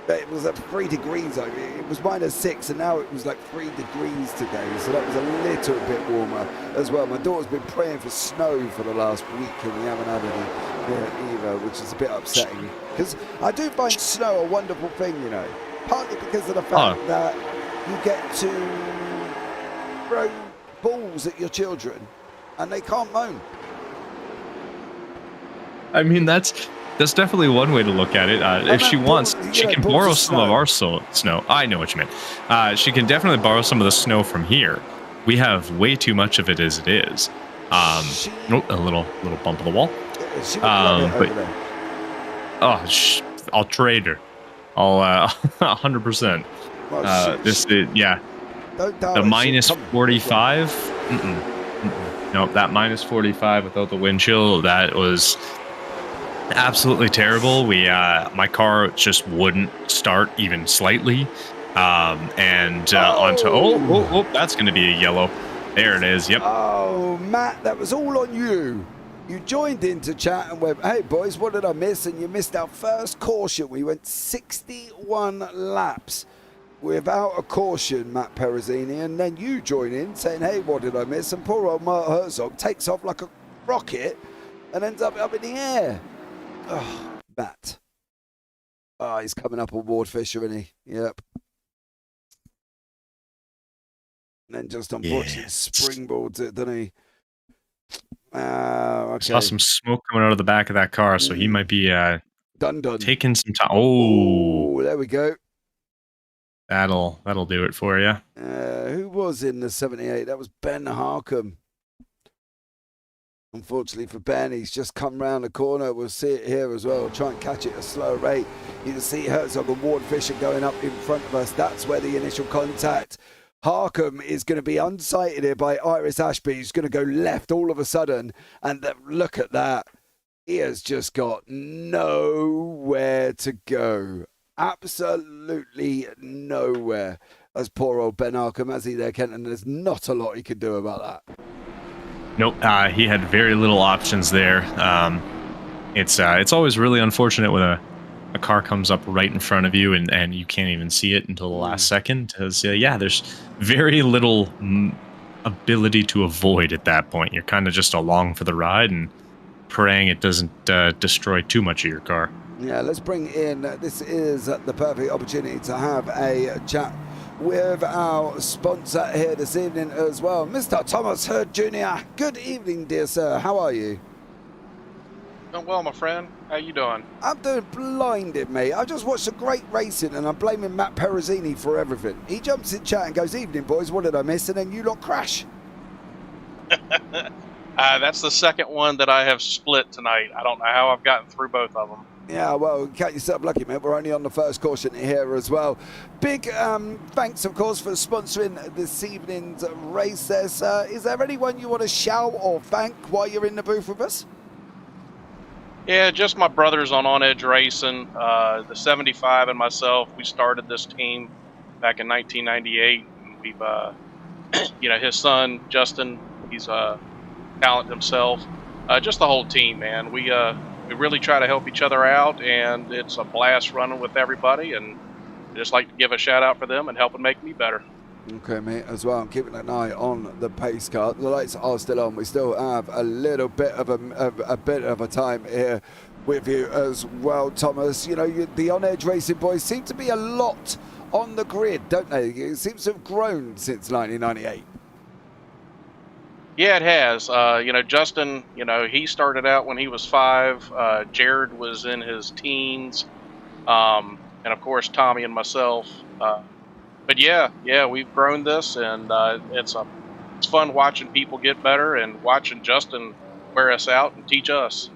It was at 3 degrees. It was minus 6, and now it was like 3 degrees today. So that was a little bit warmer as well. My daughter's been praying for snow for the last week, and we haven't had any either, which is a bit upsetting. Because I do find snow a wonderful thing, partly because of the fact that you get to throw balls at your children, and they can't moan. I mean, that's definitely one way to look at it. If she wants, she can borrow some of our snow. I know what you meant. She can definitely borrow some of the snow from here. We have way too much of it as it is. A little bump of the wall. I'll trade her. I'll 100%. The minus 45. Nope, that minus 45 without the wind chill, that was absolutely terrible. My car just wouldn't start even slightly. Onto that's going to be a yellow. There it is. Yep. Oh, Matt, that was all on you. You joined into chat and went, "Hey boys, what did I miss?" And you missed our first caution. We went 61 laps without a caution, Matt Perezzini, and then you join in saying, "Hey, what did I miss?" And poor old Mark Herzog takes off like a rocket and ends up in the air. Oh, Matt. Oh, he's coming up on Wardfisher, isn't he? Yep. And then just unfortunately springboards it, doesn't he? Okay. Saw some smoke coming out of the back of that car, so he might be done. Taking some time. Oh, there we go. That'll do it for you. Who was in the 78? That was Ben Harkham. Unfortunately for Ben, he's just come round the corner. We'll see it here as well. We'll try and catch it at a slow rate. You can see Herzog and Wardfisher going up in front of us. That's where the initial contact. Harkham is going to be unsighted here by Iris Ashby. He's going to go left all of a sudden. And look at that. He has just got nowhere to go. Absolutely nowhere. As poor old Ben Harkham, as he there, Kenton. There's not a lot he could do about that. Nope, he had very little options there. It's always really unfortunate when a car comes up right in front of you and you can't even see it until the last second. Because there's very little ability to avoid at that point. You're kind of just along for the ride and praying it doesn't destroy too much of your car. Yeah, let's bring in, this is the perfect opportunity to have a chat with our sponsor here this evening as well, Mr. Thomas Hurd Jr. Good evening, dear sir. How are you? Doing well, my friend. How you doing? I'm doing blinded, mate. I just watched a great racing and I'm blaming Matt Perezzini for everything. He jumps in chat and goes, "Evening, boys. What did I miss?" And then you lot crash. That's the second one that I have split tonight. I don't know how I've gotten through both of them. Yeah, well, count yourself lucky, mate. We're only on the first caution here as well. Big thanks, of course, for sponsoring this evening's race. Is there anyone you want to shout or thank while you're in the booth with us? Yeah, just my brothers on Edge Racing. The 75 and myself, we started this team back in 1998. We've, his son, Justin, he's talent himself. Just the whole team, man. We really try to help each other out, and it's a blast running with everybody, and I just like to give a shout out for them and helping make me better. Okay, mate, as well. I'm keeping an eye on the pace car. The lights are still on. We still have a little bit of a time here with you as well, Thomas. The On-Edge Racing boys seem to be a lot on the grid, don't they? It seems to have grown since 1998. Yeah, it has. Justin, he started out when he was 5. Jared was in his teens. And of course, Tommy and myself. But yeah, we've grown this, and it's fun watching people get better and watching Justin wear us out and teach us.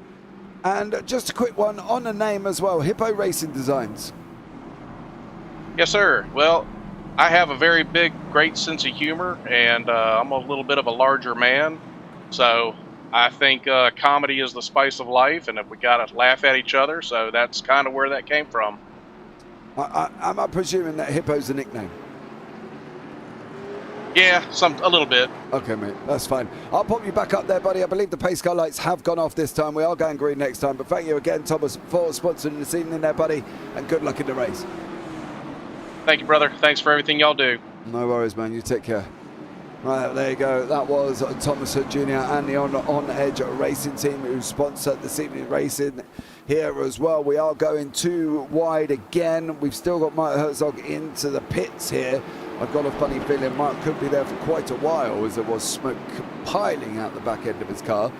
And just a quick one on the name as well, Hippo Racing Designs. Yes, sir. Well, I have a very great sense of humor, and I'm a little bit of a larger man, so I think comedy is the spice of life, and if we got to laugh at each other, so that's kind of where that came from. I'm presuming that Hippo's a nickname. Yeah, a little bit. Okay, mate, that's fine. I'll pop you back up there, buddy. I believe the pace car lights have gone off this time. We are going green next time, but thank you again, Thomas, for sponsoring this evening there, buddy, and good luck in the race. Thank you, brother. Thanks for everything y'all do. No worries, man. You take care. Right, there you go. That was Thomas Hood Jr. and the On Edge Racing team who sponsored this evening racing here as well. We are going too wide again. We've still got Mike Herzog into the pits here. I've got a funny feeling Mike could be there for quite a while, as there was smoke piling out the back end of his car.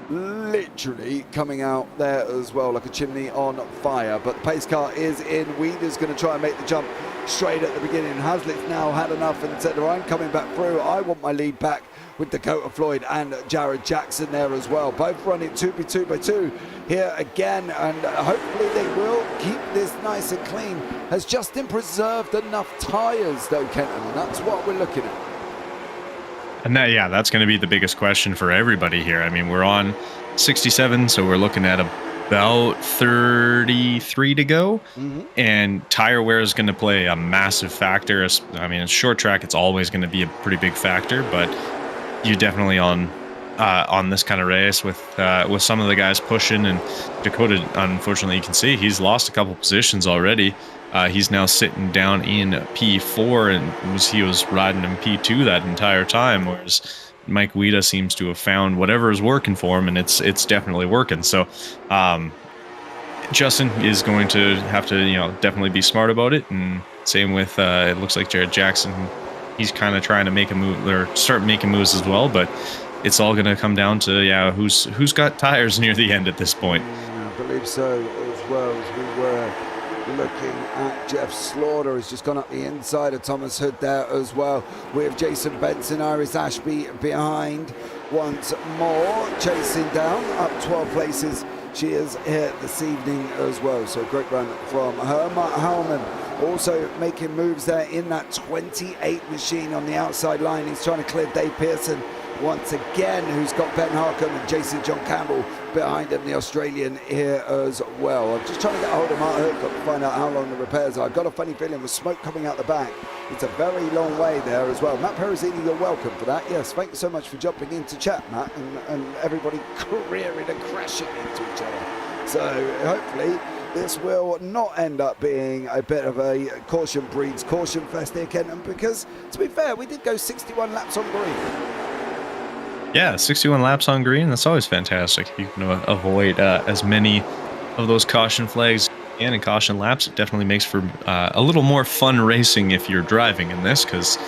Literally coming out there as well like a chimney on fire. But the pace car is in. Weeder's going to try and make the jump straight at the beginning. Hazlitt's now had enough and said, I'm coming back through. I want my lead back, with Dakota Floyd and Jared Jackson there as well. Both running 2x2 here again, and hopefully they will keep this nice and clean. Has Justin preserved enough tyres though, Kenton? That's what we're looking at. And that's going to be the biggest question for everybody here. I mean, we're on 67, so we're looking at about 33 to go. And tire wear is going to play a massive factor. I mean, in short track, it's always going to be a pretty big factor, but you definitely on this kind of race with some of the guys pushing, and Dakota, unfortunately, you can see he's lost a couple positions already. He's now sitting down in P4, and he was riding in P2 that entire time, whereas Mike Weida seems to have found whatever is working for him, and it's definitely working. So Justin is going to have to definitely be smart about it, and same with it looks like Jared Jackson. He's kind of trying to make a move or start making moves as well, but it's all going to come down to who's got tires near the end at this point. I believe so as well. As we were looking at Jeff Slaughter, has just gone up the inside of Thomas Hood there as well, with Jason Benson, Iris Ashby behind once more, chasing down up 12 places. She is here this evening as well, so great run from her. Mark Howman also making moves there in that 28 machine on the outside line. He's trying to clear Dave Pearson once again, who's got Ben Harcombe and Jason John Campbell behind him, the Australian here as well. I'm just trying to get a hold of Mark Hercott to find out how long the repairs are. I've got a funny feeling with smoke coming out the back, it's a very long way there as well. Matt Perazini, you're welcome for that. Yes, thank you so much for jumping into chat, Matt, and everybody careering and crashing into each other. So hopefully this will not end up being a bit of a caution breeds caution fest here, Kenton, because to be fair, we did go 61 laps on green. Yeah, 61 laps on green, that's always fantastic. You can avoid as many of those caution flags and caution laps. It definitely makes for a little more fun racing if you're driving in this, because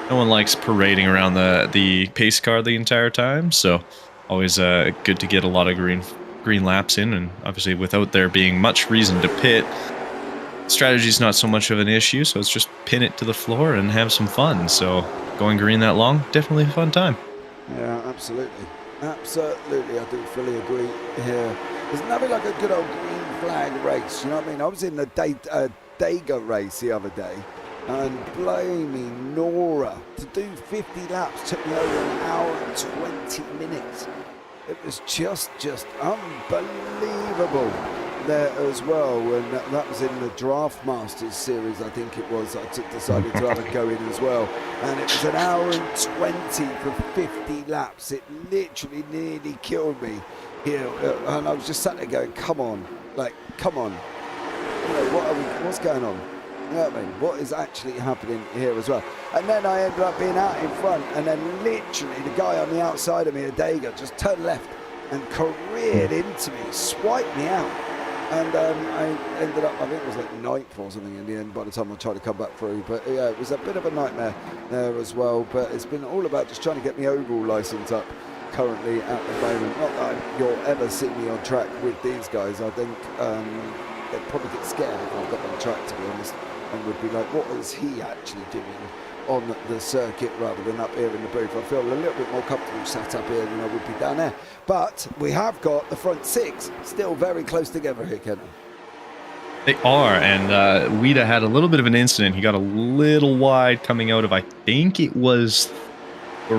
no one likes parading around the pace car the entire time. So always good to get a lot of green laps in, and obviously without there being much reason to pit, strategy's not so much of an issue, so it's just pin it to the floor and have some fun. So going green that long, definitely a fun time. Yeah, absolutely. Absolutely, I do fully agree here. There's nothing like a good old green flag race, you know what I mean? I was in the Dega race the other day, and blaming Nora, to do 50 laps took me over an hour and 20 minutes. It was just unbelievable there as well, and that was in the Draft Masters series, I think it was. I decided to have a go in as well, and it was an hour and 20 for 50 laps. It literally nearly killed me here, and I was just sat there going, come on, come on, you know, what's going on? You know what I mean? What is actually happening here as well? And then I ended up being out in front, and then literally the guy on the outside of me, Adega, just turned left and careered into me, swiped me out. And I ended up, I think it was like ninth or something in the end by the time I tried to come back through. But yeah, it was a bit of a nightmare there as well. But it's been all about just trying to get my overall license up currently at the moment. Not that you'll ever see me on track with these guys. I think they'd probably get scared if I got on track, to be honest, and would be like, what is he actually doing on the circuit rather than up here in the booth? I feel a little bit more comfortable sat up here than I would be down there. But we have got the front six still very close together here, Ken. They are, and Weeda had a little bit of an incident. He got a little wide coming out of, I think it was 2,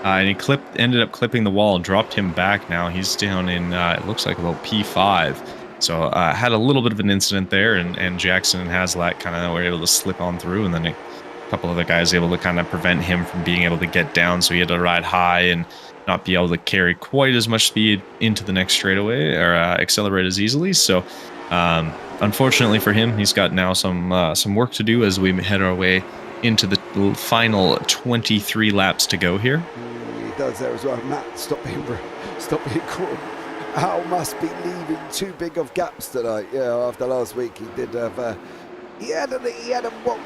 and he ended up clipping the wall and dropped him back. Now he's down in, it looks like about P5. So had a little bit of an incident there, and Jackson and Haslat kind of were able to slip on through, and then a couple other guys able to kind of prevent him from being able to get down, so he had to ride high and not be able to carry quite as much speed into the next straightaway or accelerate as easily. So unfortunately for him, he's got now some work to do as we head our way into the final 23 laps to go here. He does there as well. Matt, stop being cruel. Al must be leaving too big of gaps tonight. Yeah, after last week, he did have he had a what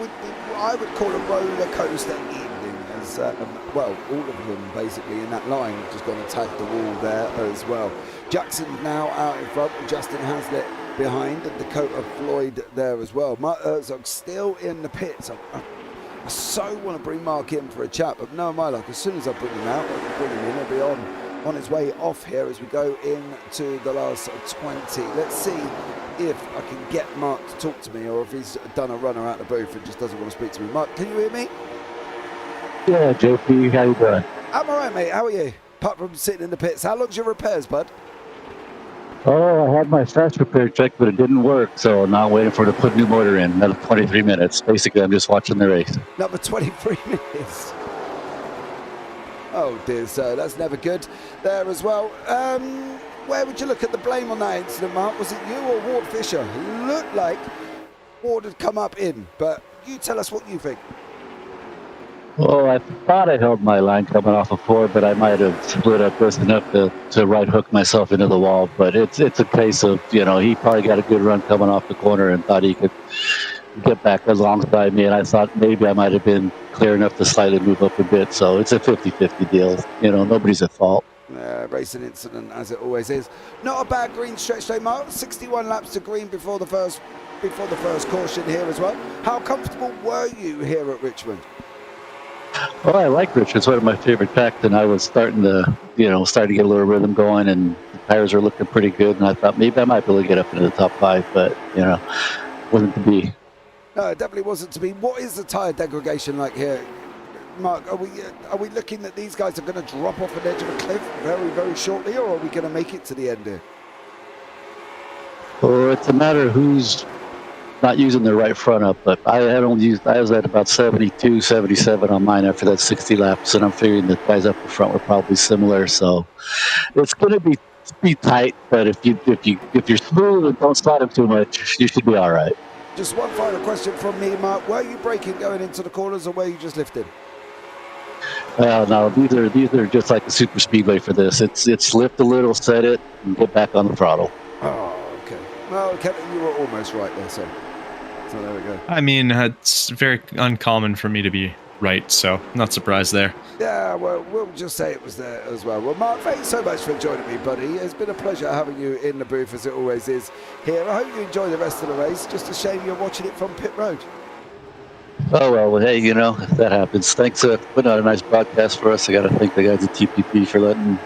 I would call a roller coaster evening. As well, all of them basically in that line just gone and tagged the wall there as well. Jackson now out in front, and Justin Hazlitt behind, and Dakota Floyd there as well. Mark Herzog still in the pits. I so want to bring Mark in for a chat, but no, my luck. As soon as I bring him out, I bring him in. He'll be on his way off here as we go into the last 20. Let's see if I can get Mark to talk to me, or if he's done a runner out the booth and just doesn't want to speak to me. Mark, can you hear me? Yeah, JP, how you doing? I'm all right, mate. How are you? Apart from sitting in the pits. How long's your repairs, bud? Oh, I had my fast repair checked, but it didn't work, so now I'm waiting for it to put new motor in. Another 23 minutes. Basically, I'm just watching the race. Number 23 minutes. Oh dear, sir, that's never good there as well. Where would you look at the blame on that incident, Mark? Was it you or Ward Fisher? It looked like Ward had come up in, but you tell us what you think. Well, I thought I held my line coming off of 4, but I might have split up just enough to right hook myself into the wall. But it's a case of, he probably got a good run coming off the corner and thought he could get back alongside me, and I thought maybe I might have been clear enough to slightly move up a bit. So it's a 50-50 deal. Nobody's at fault. Racing incident, as it always is. Not a bad green stretch day, Mark. 61 laps to green before the first caution here as well. How comfortable were you here at Richmond? Well, I like Richmond. It's one of my favorite tracks, and I was starting to get a little rhythm going, and the tires are looking pretty good, and I thought maybe I might be able to get up into the top 5, but wasn't to be. No, it definitely wasn't to be. What is the tyre degradation like here, Mark? Are we looking that these guys are going to drop off an edge of a cliff very, very shortly, or are we going to make it to the end here? Well, it's a matter of who's not using the right front up, but I was at about 72, 77 on mine after that 60 laps, and I'm figuring the guys up in front were probably similar, so it's going to be tight, but if you're smooth and don't slide them too much, you should be all right. Just one final question from me, Mark. Were you braking going into the corners, or were you just lifting? No, these are just like the super speedway for this. It's lift a little, set it, and get back on the throttle. Oh, okay. Well, Kevin, you were almost right there, so there we go. I mean, it's very uncommon for me to be right, so not surprised there. Yeah, well, we'll just say it was there as well. Well, Mark, thanks so much for joining me, buddy. It's been a pleasure having you in the booth, as it always is here. I hope you enjoy the rest of the race. Just a shame you're watching it from pit road. Oh, well, hey, if that happens. Thanks for putting out a nice broadcast for us. I got to thank the guys at TPP for letting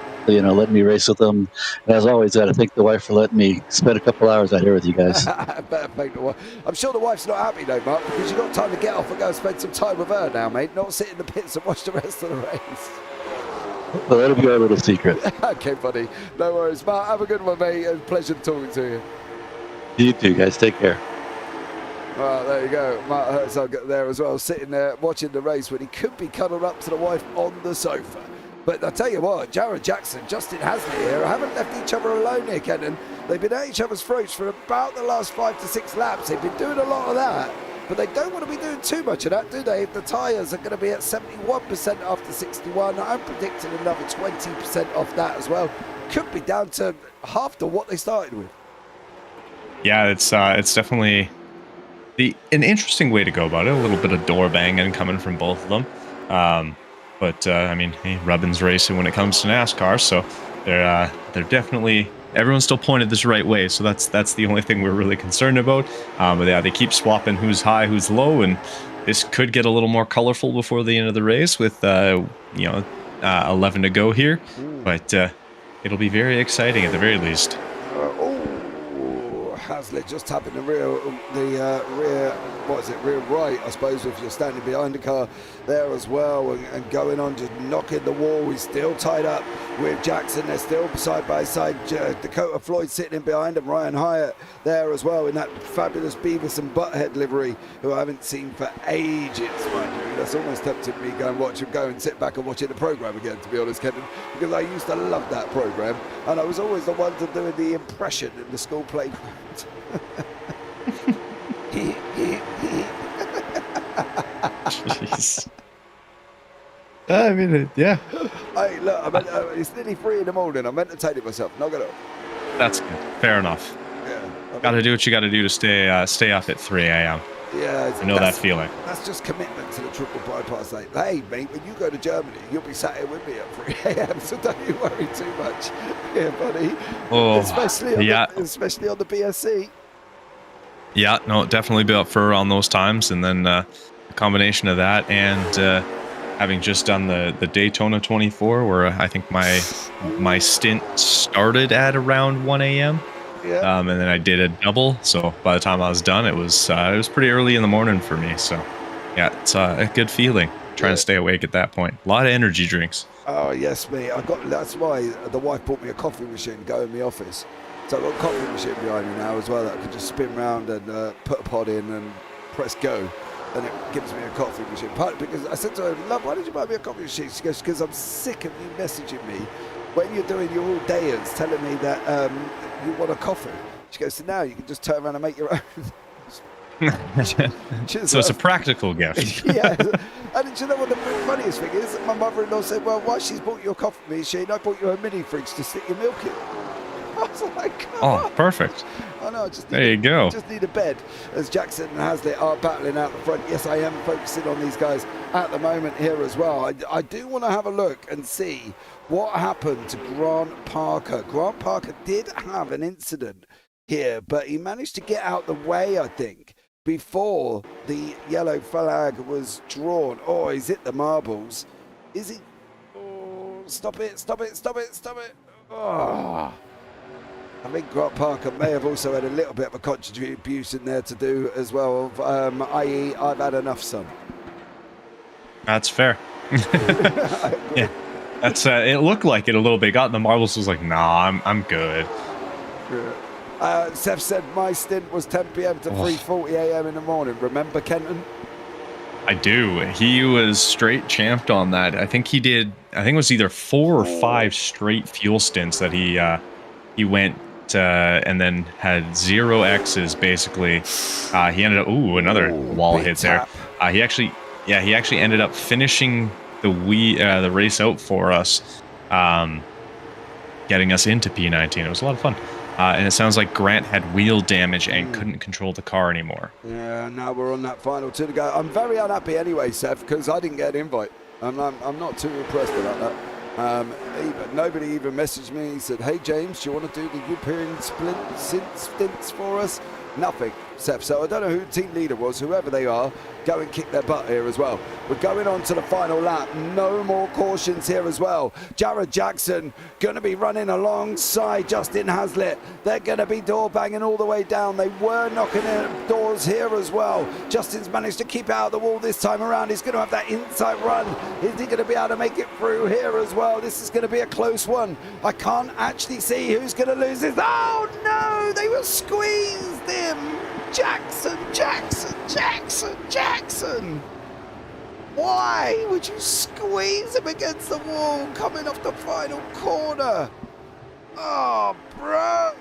me race with them. And as always, I got to thank the wife for letting me spend a couple hours out here with you guys. Better thank the wife. I'm sure the wife's not happy though, Mark, because you've got time to get off and go and spend some time with her now, mate. Not sit in the pits and watch the rest of the race. Well, that'll be our little secret. Okay, buddy. No worries. Mark, have a good one, mate. A pleasure talking to you. You too, guys. Take care. Well, there you go. Mark Herzog there as well, sitting there watching the race when he could be cuddled up to the wife on the sofa. But I tell you what, Jared Jackson, Justin Hasley here haven't left each other alone here, Kenan. They've been at each other's throats for about the last 5 to 6 laps. They've been doing a lot of that, but they don't want to be doing too much of that, do they? If the tyres are going to be at 71% after 61, I'm predicting another 20% off that as well. Could be down to half to what they started with. Yeah, it's definitely an interesting way to go about it. A little bit of door banging coming from both of them. But I mean, hey, Rubbin's racing when it comes to NASCAR, so they're definitely, everyone's still pointed this right way. So that's the only thing we're really concerned about. But yeah, they keep swapping who's high, who's low, and this could get a little more colorful before the end of the race with 11 to go here. But it'll be very exciting at the very least. Haslett just tapping the rear, rear right, I suppose, if you're standing behind the car there as well, and going on, just knocking the wall. He's still tied up with Jackson. They're still side by side. Dakota Floyd sitting in behind him. Ryan Hyatt there as well in that fabulous Beavis and Butthead livery, who I haven't seen for ages, mind you. That's almost tempted me go and sit back and watch the program again, to be honest, Kevin, because I used to love that program, and I was always the one to do the impression in the school playground. Jeez. I mean, yeah. Hey, look, it's nearly 3 in the morning. I'm entertaining myself. Knock it up. That's good. Fair enough. Yeah. Got to do what you got to do to stay up at 3 a.m. Yeah, I know that feeling. That's just commitment to the triple bypass lane. Hey, mate, when you go to Germany, you'll be sat here with me at 3 a.m., so don't you worry too much. Yeah, buddy. Oh, especially on the BSC. Yeah, no, definitely be up for around those times, and then a combination of that and having just done the Daytona 24, where I think my stint started at around 1 a.m. Yeah. And then I did a double, so by the time I was done, it was pretty early in the morning for me. So yeah, it's a good feeling trying to stay awake at that point. A lot of energy drinks. Oh yes, mate. That's why the wife bought me a coffee machine to go in the office. So I've got a coffee machine behind me now as well that I can just spin round and put a pod in and press go, and it gives me a coffee machine. Partly because I said to her, "Love, why did you buy me a coffee machine?" She goes, "Because I'm sick of you messaging me when you're doing your all-dayers, telling me that you want a coffee." She goes, "So now you can just turn around and make your own." So it's a practical gift. Yeah. And do you know what the funniest thing is? My mother-in-law said, "Well, why she's bought you a coffee machine, I bought you a mini fridge to stick your milk in." I was like, oh, perfect. I know, there you go. Just need a bed, as Jackson and Haslett are battling out the front. Yes, I am focusing on these guys at the moment here as well. I do want to have a look and see what happened to Grant Parker. Grant Parker did have an incident here, but he managed to get out the way, I think, before the yellow flag was drawn. Oh, he's hit the marbles. Is he? Oh, stop it. Oh. I think Grant Parker may have also had a little bit of a contribution there to do as well, i.e. I've had enough, son. That's fair. Yeah, that's it looked like it a little bit. Got in the marbles, was like, nah, I'm good. Seth said my stint was 10 p.m. to 3:40 a.m. in the morning. Remember, Kenton? I do. He was straight champed on that. I think it was either 4 or 5 straight fuel stints that he went and then had 0 X's basically. He ended up another wall hit there. He actually ended up finishing the race out for us, getting us into P19. It was a lot of fun. And it sounds like Grant had wheel damage and couldn't control the car anymore. Yeah, now we're on that final 2 to go. I'm very unhappy anyway, Seth, because I didn't get an invite. I'm not too impressed about that. Nobody even messaged me. He said, "Hey James, do you want to do the European stints for us?" Nothing, Seth. So I don't know who the team leader was, whoever they are, go and kick their butt here as well. We're going on to the final lap. No more cautions here as well. Jared Jackson going to be running alongside Justin Hazlitt. They're going to be door banging all the way down. They were knocking in doors here as well. Justin's managed to keep out of the wall this time around. He's going to have that inside run. Is he going to be able to make it through here as well? This is going to be a close one. I can't actually see who's going to lose this. Oh no, they will squeeze him. Jackson. Why would you squeeze him against the wall coming off the final corner? Oh, bro.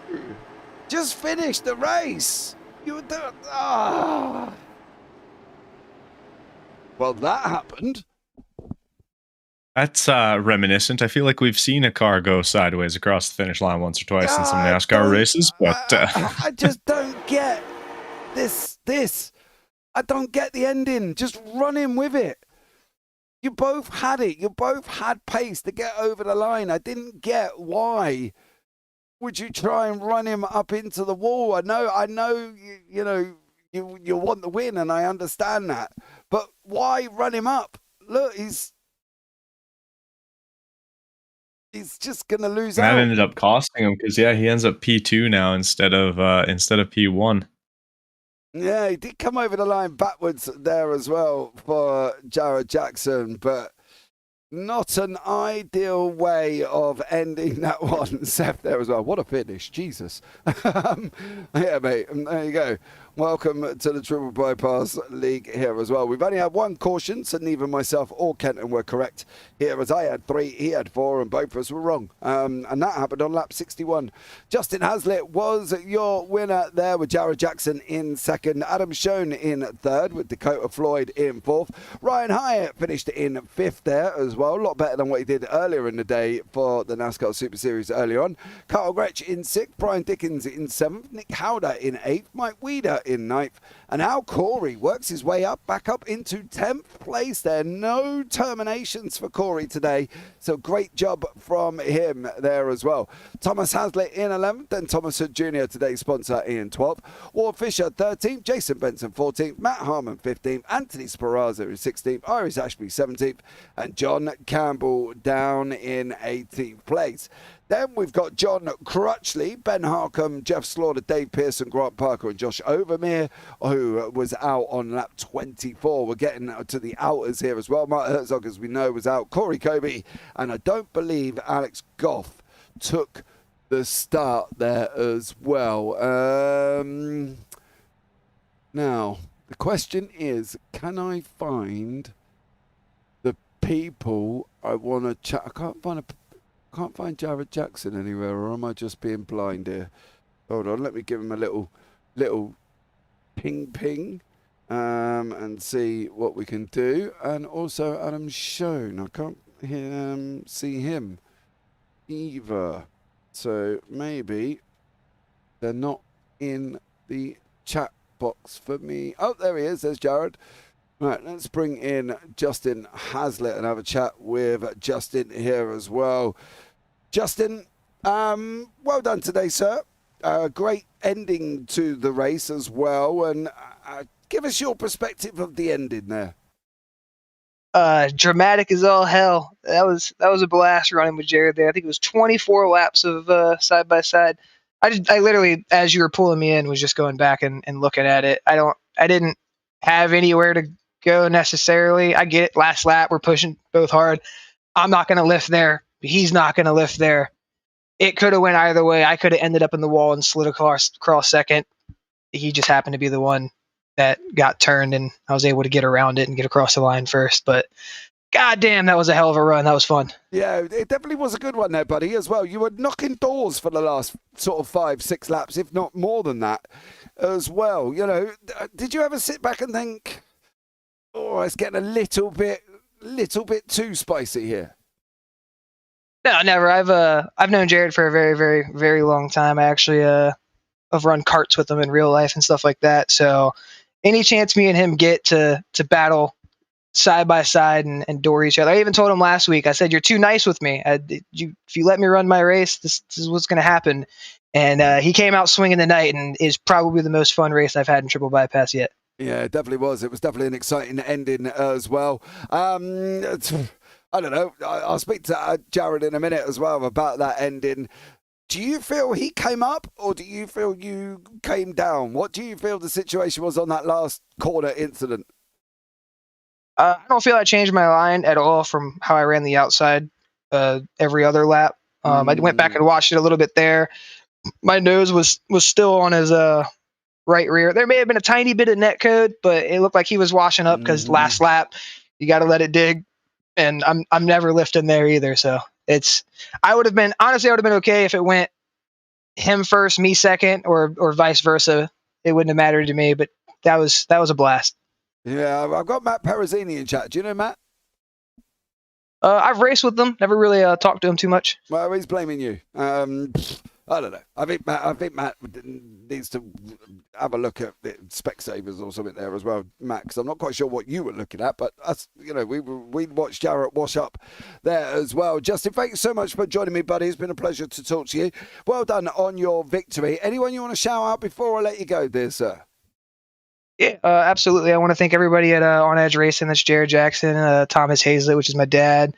Just finish the race. You would do it. Oh. Well, that happened. That's reminiscent. I feel like we've seen a car go sideways across the finish line once or twice in some NASCAR races, but I just don't get this. I don't get the ending. Just run in with it. You both had it. You both had pace to get over the line. I didn't get why would you try and run him up into the wall. I know. You want the win, and I understand that. But why run him up? Look, he's just gonna lose out. That ended up costing him because he ends up P2 now instead of P1. Yeah, he did come over the line backwards there as well for Jared Jackson, but not an ideal way of ending that one. Seth there as well. What a finish, Jesus. Yeah, mate, there you go. Welcome to the Triple Bypass League here as well. We've only had one caution, so neither myself or Kenton were correct here, as I had 3, he had 4, and both of us were wrong. And that happened on lap 61. Justin Hazlitt was your winner there, with Jared Jackson in second, Adam Schoen in third, with Dakota Floyd in fourth. Ryan Hyatt finished in fifth there as well, a lot better than what he did earlier in the day for the NASCAR Super Series earlier on. Carl Gretsch in sixth, Brian Dickens in seventh, Nick Howder in eighth, Mike Weeder in ninth, and Al Corey works his way back up into 10th place there. No terminations for Corey today, so great job from him there as well. Thomas Hazlitt in 11th, then Thomas Hood Jr., today's sponsor, in 12th. Ward Fisher 13th, Jason Benson 14th, Matt Harmon 15th, Anthony Speranza in 16th, Iris Ashby 17th, and John Campbell down in 18th place. Then we've got John Crutchley, Ben Harcum, Jeff Slaughter, Dave Pearson, Grant Parker, and Josh Overmere, who was out on lap 24. We're getting to the outers here as well. Mark Herzog, as we know, was out. Corey Kobe, and I don't believe Alex Goff took the start there as well. Now, the question is, can I find the people I want to chat? I can't find Jared Jackson anywhere, or am I just being blind here? Hold on, let me give him a little ping and see what we can do. And also Adam Schoen, I can't see him either. So maybe they're not in the chat box for me. Oh, there he is, there's Jared. Right, let's bring in Justin Hazlitt and have a chat with Justin here as well. Justin, well done today, sir. Great ending to the race as well. And give us your perspective of the ending there. Dramatic as all hell. That was a blast running with Jared there. I think it was 24 laps of side by side. I literally, as you were pulling me in, was just going back and looking at it. I didn't have anywhere to go necessarily. I get it. Last lap, we're pushing both hard. I'm not going to lift there. He's not going to lift there. It could have went either way. I could have ended up in the wall and slid across second. He just happened to be the one that got turned, and I was able to get around it and get across the line first. But goddamn, that was a hell of a run. That was fun. Yeah, it definitely was a good one there, buddy, as well. You were knocking doors for the last sort of 5-6 laps, if not more than that, as well. You know, did you ever sit back and think, oh, it's getting a little bit too spicy here? No, never. I've known Jared for a very, very, very long time. I actually have run karts with him in real life and stuff like that. So any chance me and him get to battle side by side and door each other. I even told him last week, I said, you're too nice with me. If you let me run my race, this is what's going to happen. And he came out swinging tonight, and is probably the most fun race I've had in triple bypass yet. Yeah, it definitely was. It was definitely an exciting ending as well. I don't know. I'll speak to Jared in a minute as well about that ending. Do you feel he came up, or do you feel you came down? What do you feel the situation was on that last corner incident? I don't feel I changed my line at all from how I ran the outside every other lap. I went back and watched it a little bit there. My nose was still on his right rear. There may have been a tiny bit of net code, but it looked like he was washing up because last lap you got to let it dig, and I'm never lifting there either. So I would have been okay if it went him first, me second, or vice versa. It wouldn't have mattered to me, but that was a blast. Yeah, I've got Matt Perezzini in chat. Do you know Matt? I've raced with them. Never really talked to him too much. Well, he's blaming you. I don't know. I think Matt needs to have a look at the Specsavers or something there as well, Matt. Because I'm not quite sure what you were looking at, but us, we watched Jarrett wash up there as well. Justin, thank you so much for joining me, buddy. It's been a pleasure to talk to you. Well done on your victory. Anyone you want to shout out before I let you go, dear sir? Yeah, absolutely. I want to thank everybody at On Edge Racing. That's Jared Jackson, Thomas Hazlett, which is my dad,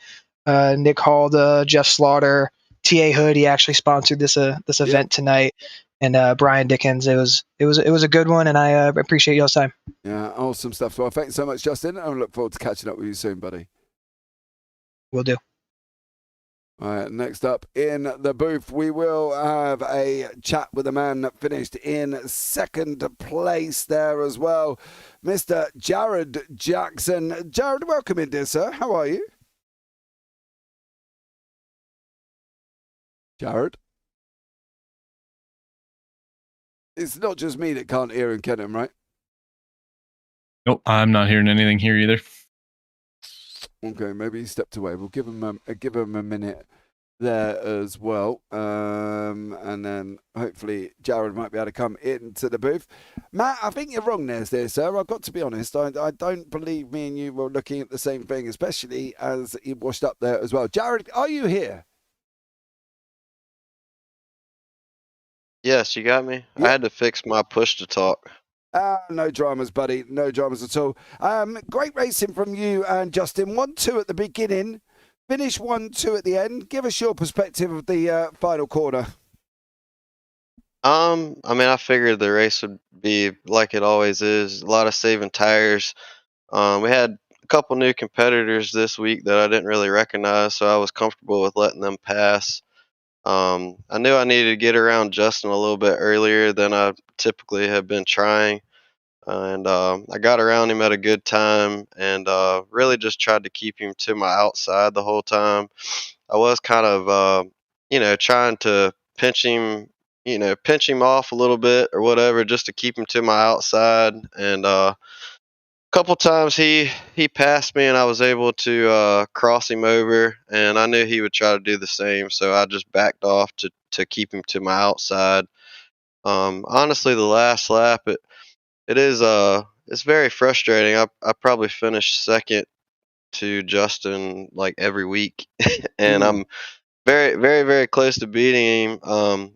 Nick Hall, Jeff Slaughter, T.A. Hood. He actually sponsored this event tonight, and Brian Dickens. It was a good one, and I appreciate y'all's time. Yeah, awesome stuff. Well, thanks so much, Justin. I look forward to catching up with you soon, buddy. Will do. All right, next up in the booth, we will have a chat with a man that finished in second place there as well, Mr. Jared Jackson. Jared, welcome in, dear sir. How are you? Jared? It's not just me that can't hear and can him, right? Nope, I'm not hearing anything here either. Okay, maybe he stepped away. We'll give him a minute there as well, and then hopefully Jared might be able to come into the booth. Matt, I think you're wrong there, sir. I've got to be honest. I don't believe me and you were looking at the same thing, especially as he washed up there as well. Jared, are you here? Yes, you got me. Yeah. I had to fix my push to talk. No dramas, buddy. No dramas at all. Great racing from you and Justin. 1-2 at the beginning. Finish 1-2 at the end. Give us your perspective of the final corner. I mean, I figured the race would be like it always is. A lot of saving tires. We had a couple new competitors this week that I didn't really recognize, so I was comfortable with letting them pass. I knew I needed to get around Justin a little bit earlier than I typically have been trying. And I got around him at a good time, and really just tried to keep him to my outside the whole time. I was kind of, trying to pinch him off a little bit or whatever, just to keep him to my outside. And a couple times he passed me, and I was able to cross him over, and I knew he would try to do the same, so I just backed off to keep him to my outside. Honestly, the last lap, it's very frustrating. I probably finished second to Justin like every week, and I'm very, very, very close to beating him.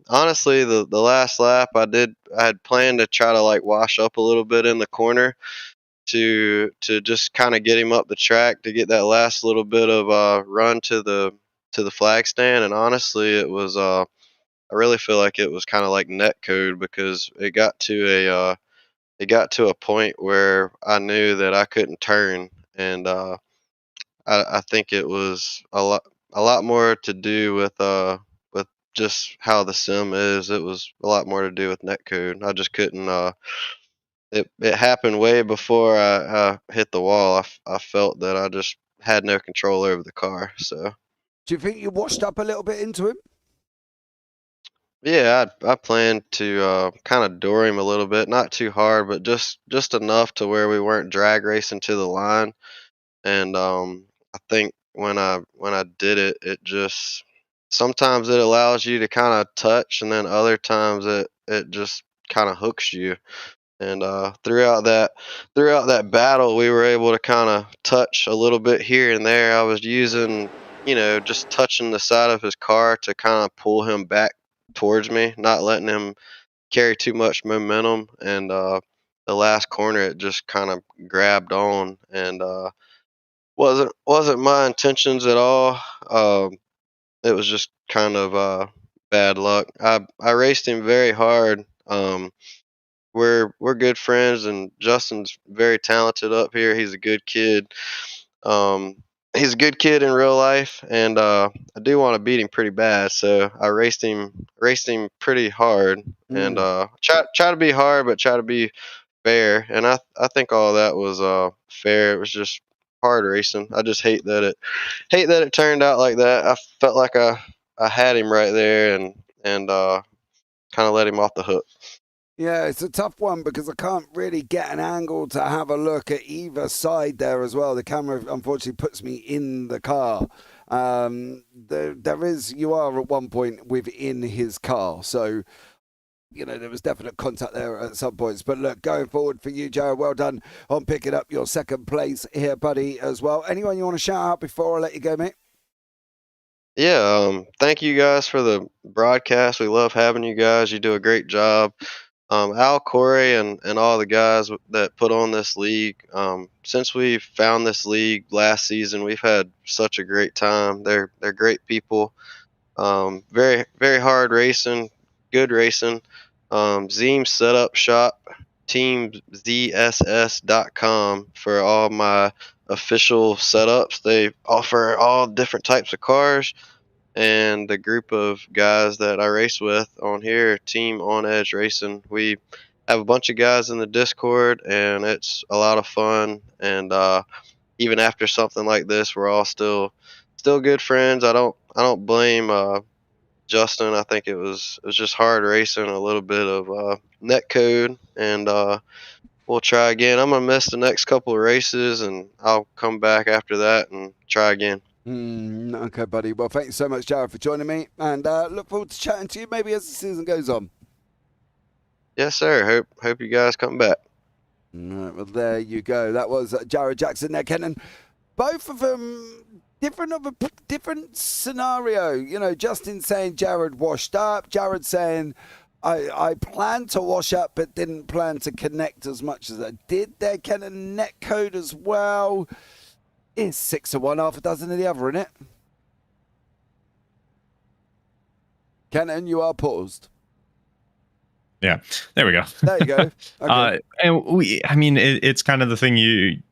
Honestly, the last lap I had planned to try to like wash up a little bit in the corner to just kind of get him up the track to get that last little bit of run to the flag stand. And honestly, it was I really feel like it was kind of like net code, because it got to a point where I knew that I couldn't turn, and I think it was a lot more to do with just how the sim is. It was a lot more to do with netcode. I just couldn't. It happened way before I hit the wall. I felt that I just had no control over the car. So. Do you think you washed up a little bit into him? Yeah, I planned to kind of door him a little bit, not too hard, but just enough to where we weren't drag racing to the line. And I think when I did it, it just sometimes it allows you to kind of touch, and then other times it just kind of hooks you. And throughout that battle, we were able to kind of touch a little bit here and there. I was using, just touching the side of his car to kind of pull him back towards me, not letting him carry too much momentum. And the last corner, it just kind of grabbed on, and wasn't my intentions at all. It was just kind of bad luck. I raced him very hard. We're good friends, and Justin's very talented up here. He's a good kid. He's a good kid in real life, and I do want to beat him pretty bad. So I raced him pretty hard, and try to be hard, but try to be fair. And I think all that was fair. It was just hard racing. I just hate that it turned out like that. I felt like I had him right there, and kind of let him off the hook. Yeah, it's a tough one because I can't really get an angle to have a look at either side there as well. The camera, unfortunately, puts me in the car. You are at one point within his car, so there was definite contact there at some points. But look, going forward for you, Jared, well done on picking up your second place here, buddy, as well. Anyone you want to shout out before I let you go, mate? Yeah, thank you guys for the broadcast. We love having you guys. You do a great job. Al, Corey, and all the guys that put on this league. Since we found this league last season, we've had such a great time. They're great people. Very, very hard racing, good racing. Zeem Setup Shop, teamzss.com for all my official setups. They offer all different types of cars. And the group of guys that I race with on here, Team On Edge Racing, we have a bunch of guys in the Discord, and it's a lot of fun. And even after something like this, we're all still good friends. I don't blame Justin. I think it was just hard racing, a little bit of net code, and we'll try again. I'm gonna miss the next couple of races, and I'll come back after that and try again. Okay, buddy. Well, thank you so much, Jared, for joining me, and look forward to chatting to you maybe as the season goes on. Yes, sir. Hope you guys come back. All right, well, there you go. That was Jared Jackson there, Kenan. Both of them different scenario. Justin saying Jared washed up. Jared saying I planned to wash up but didn't plan to connect as much as I did there. Kenan, net code as well. It's 6 of one, half a dozen of the other, isn't it? Kenan, you are paused. Yeah, there we go. There you go. Okay. And it's kind of the thing you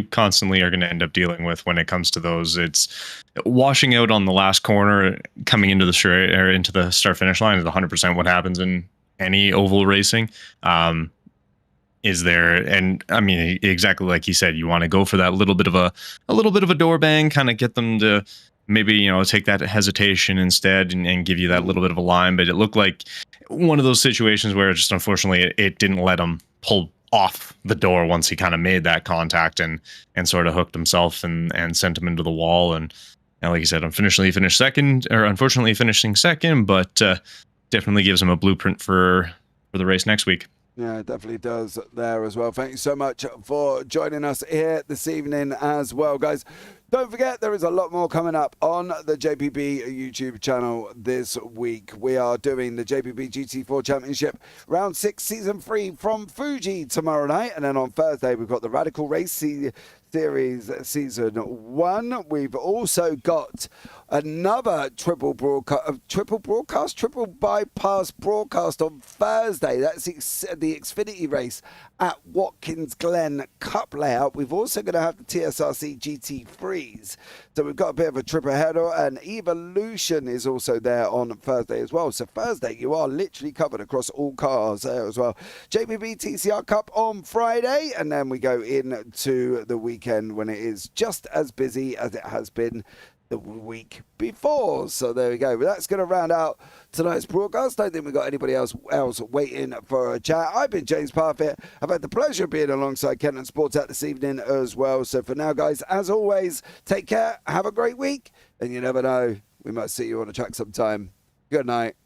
constantly are going to end up dealing with when it comes to those. It's washing out on the last corner, coming into the start finish line is 100% what happens in any oval racing. Is there, and exactly like you said, you want to go for that little bit of a door bang, kind of get them to maybe take that hesitation instead and give you that little bit of a line. But it looked like one of those situations where just unfortunately it didn't let him pull off the door once he kind of made that contact and sort of hooked himself and sent him into the wall. And like you said, unfortunately finishing second, but definitely gives him a blueprint for the race next week. Yeah, it definitely does there as well. Thank you so much for joining us here this evening as well, guys. Don't forget, there is a lot more coming up on the JPB YouTube channel this week. We are doing the JPB GT4 Championship Round 6 Season 3 from Fuji tomorrow night. And then on Thursday, we've got the Radical Race Series Season 1. We've also got another triple bypass broadcast on Thursday. That's the Xfinity race at Watkins Glen Cup layout. We've also going to have the TSRC GT3s. So we've got a bit of a triple header, and Evolution is also there on Thursday as well. So Thursday, you are literally covered across all cars there as well. JPB TCR Cup on Friday, and then we go into the weekend when it is just as busy as it has been the week before. So there we go. But that's going to round out tonight's broadcast. Don't think we've got anybody else waiting for a chat. I've been James Parfitt. I've had the pleasure of being alongside Kenan Sportat this evening as well. So for now, guys, as always, take care, have a great week, and you never know, we might see you on a track sometime. Good night.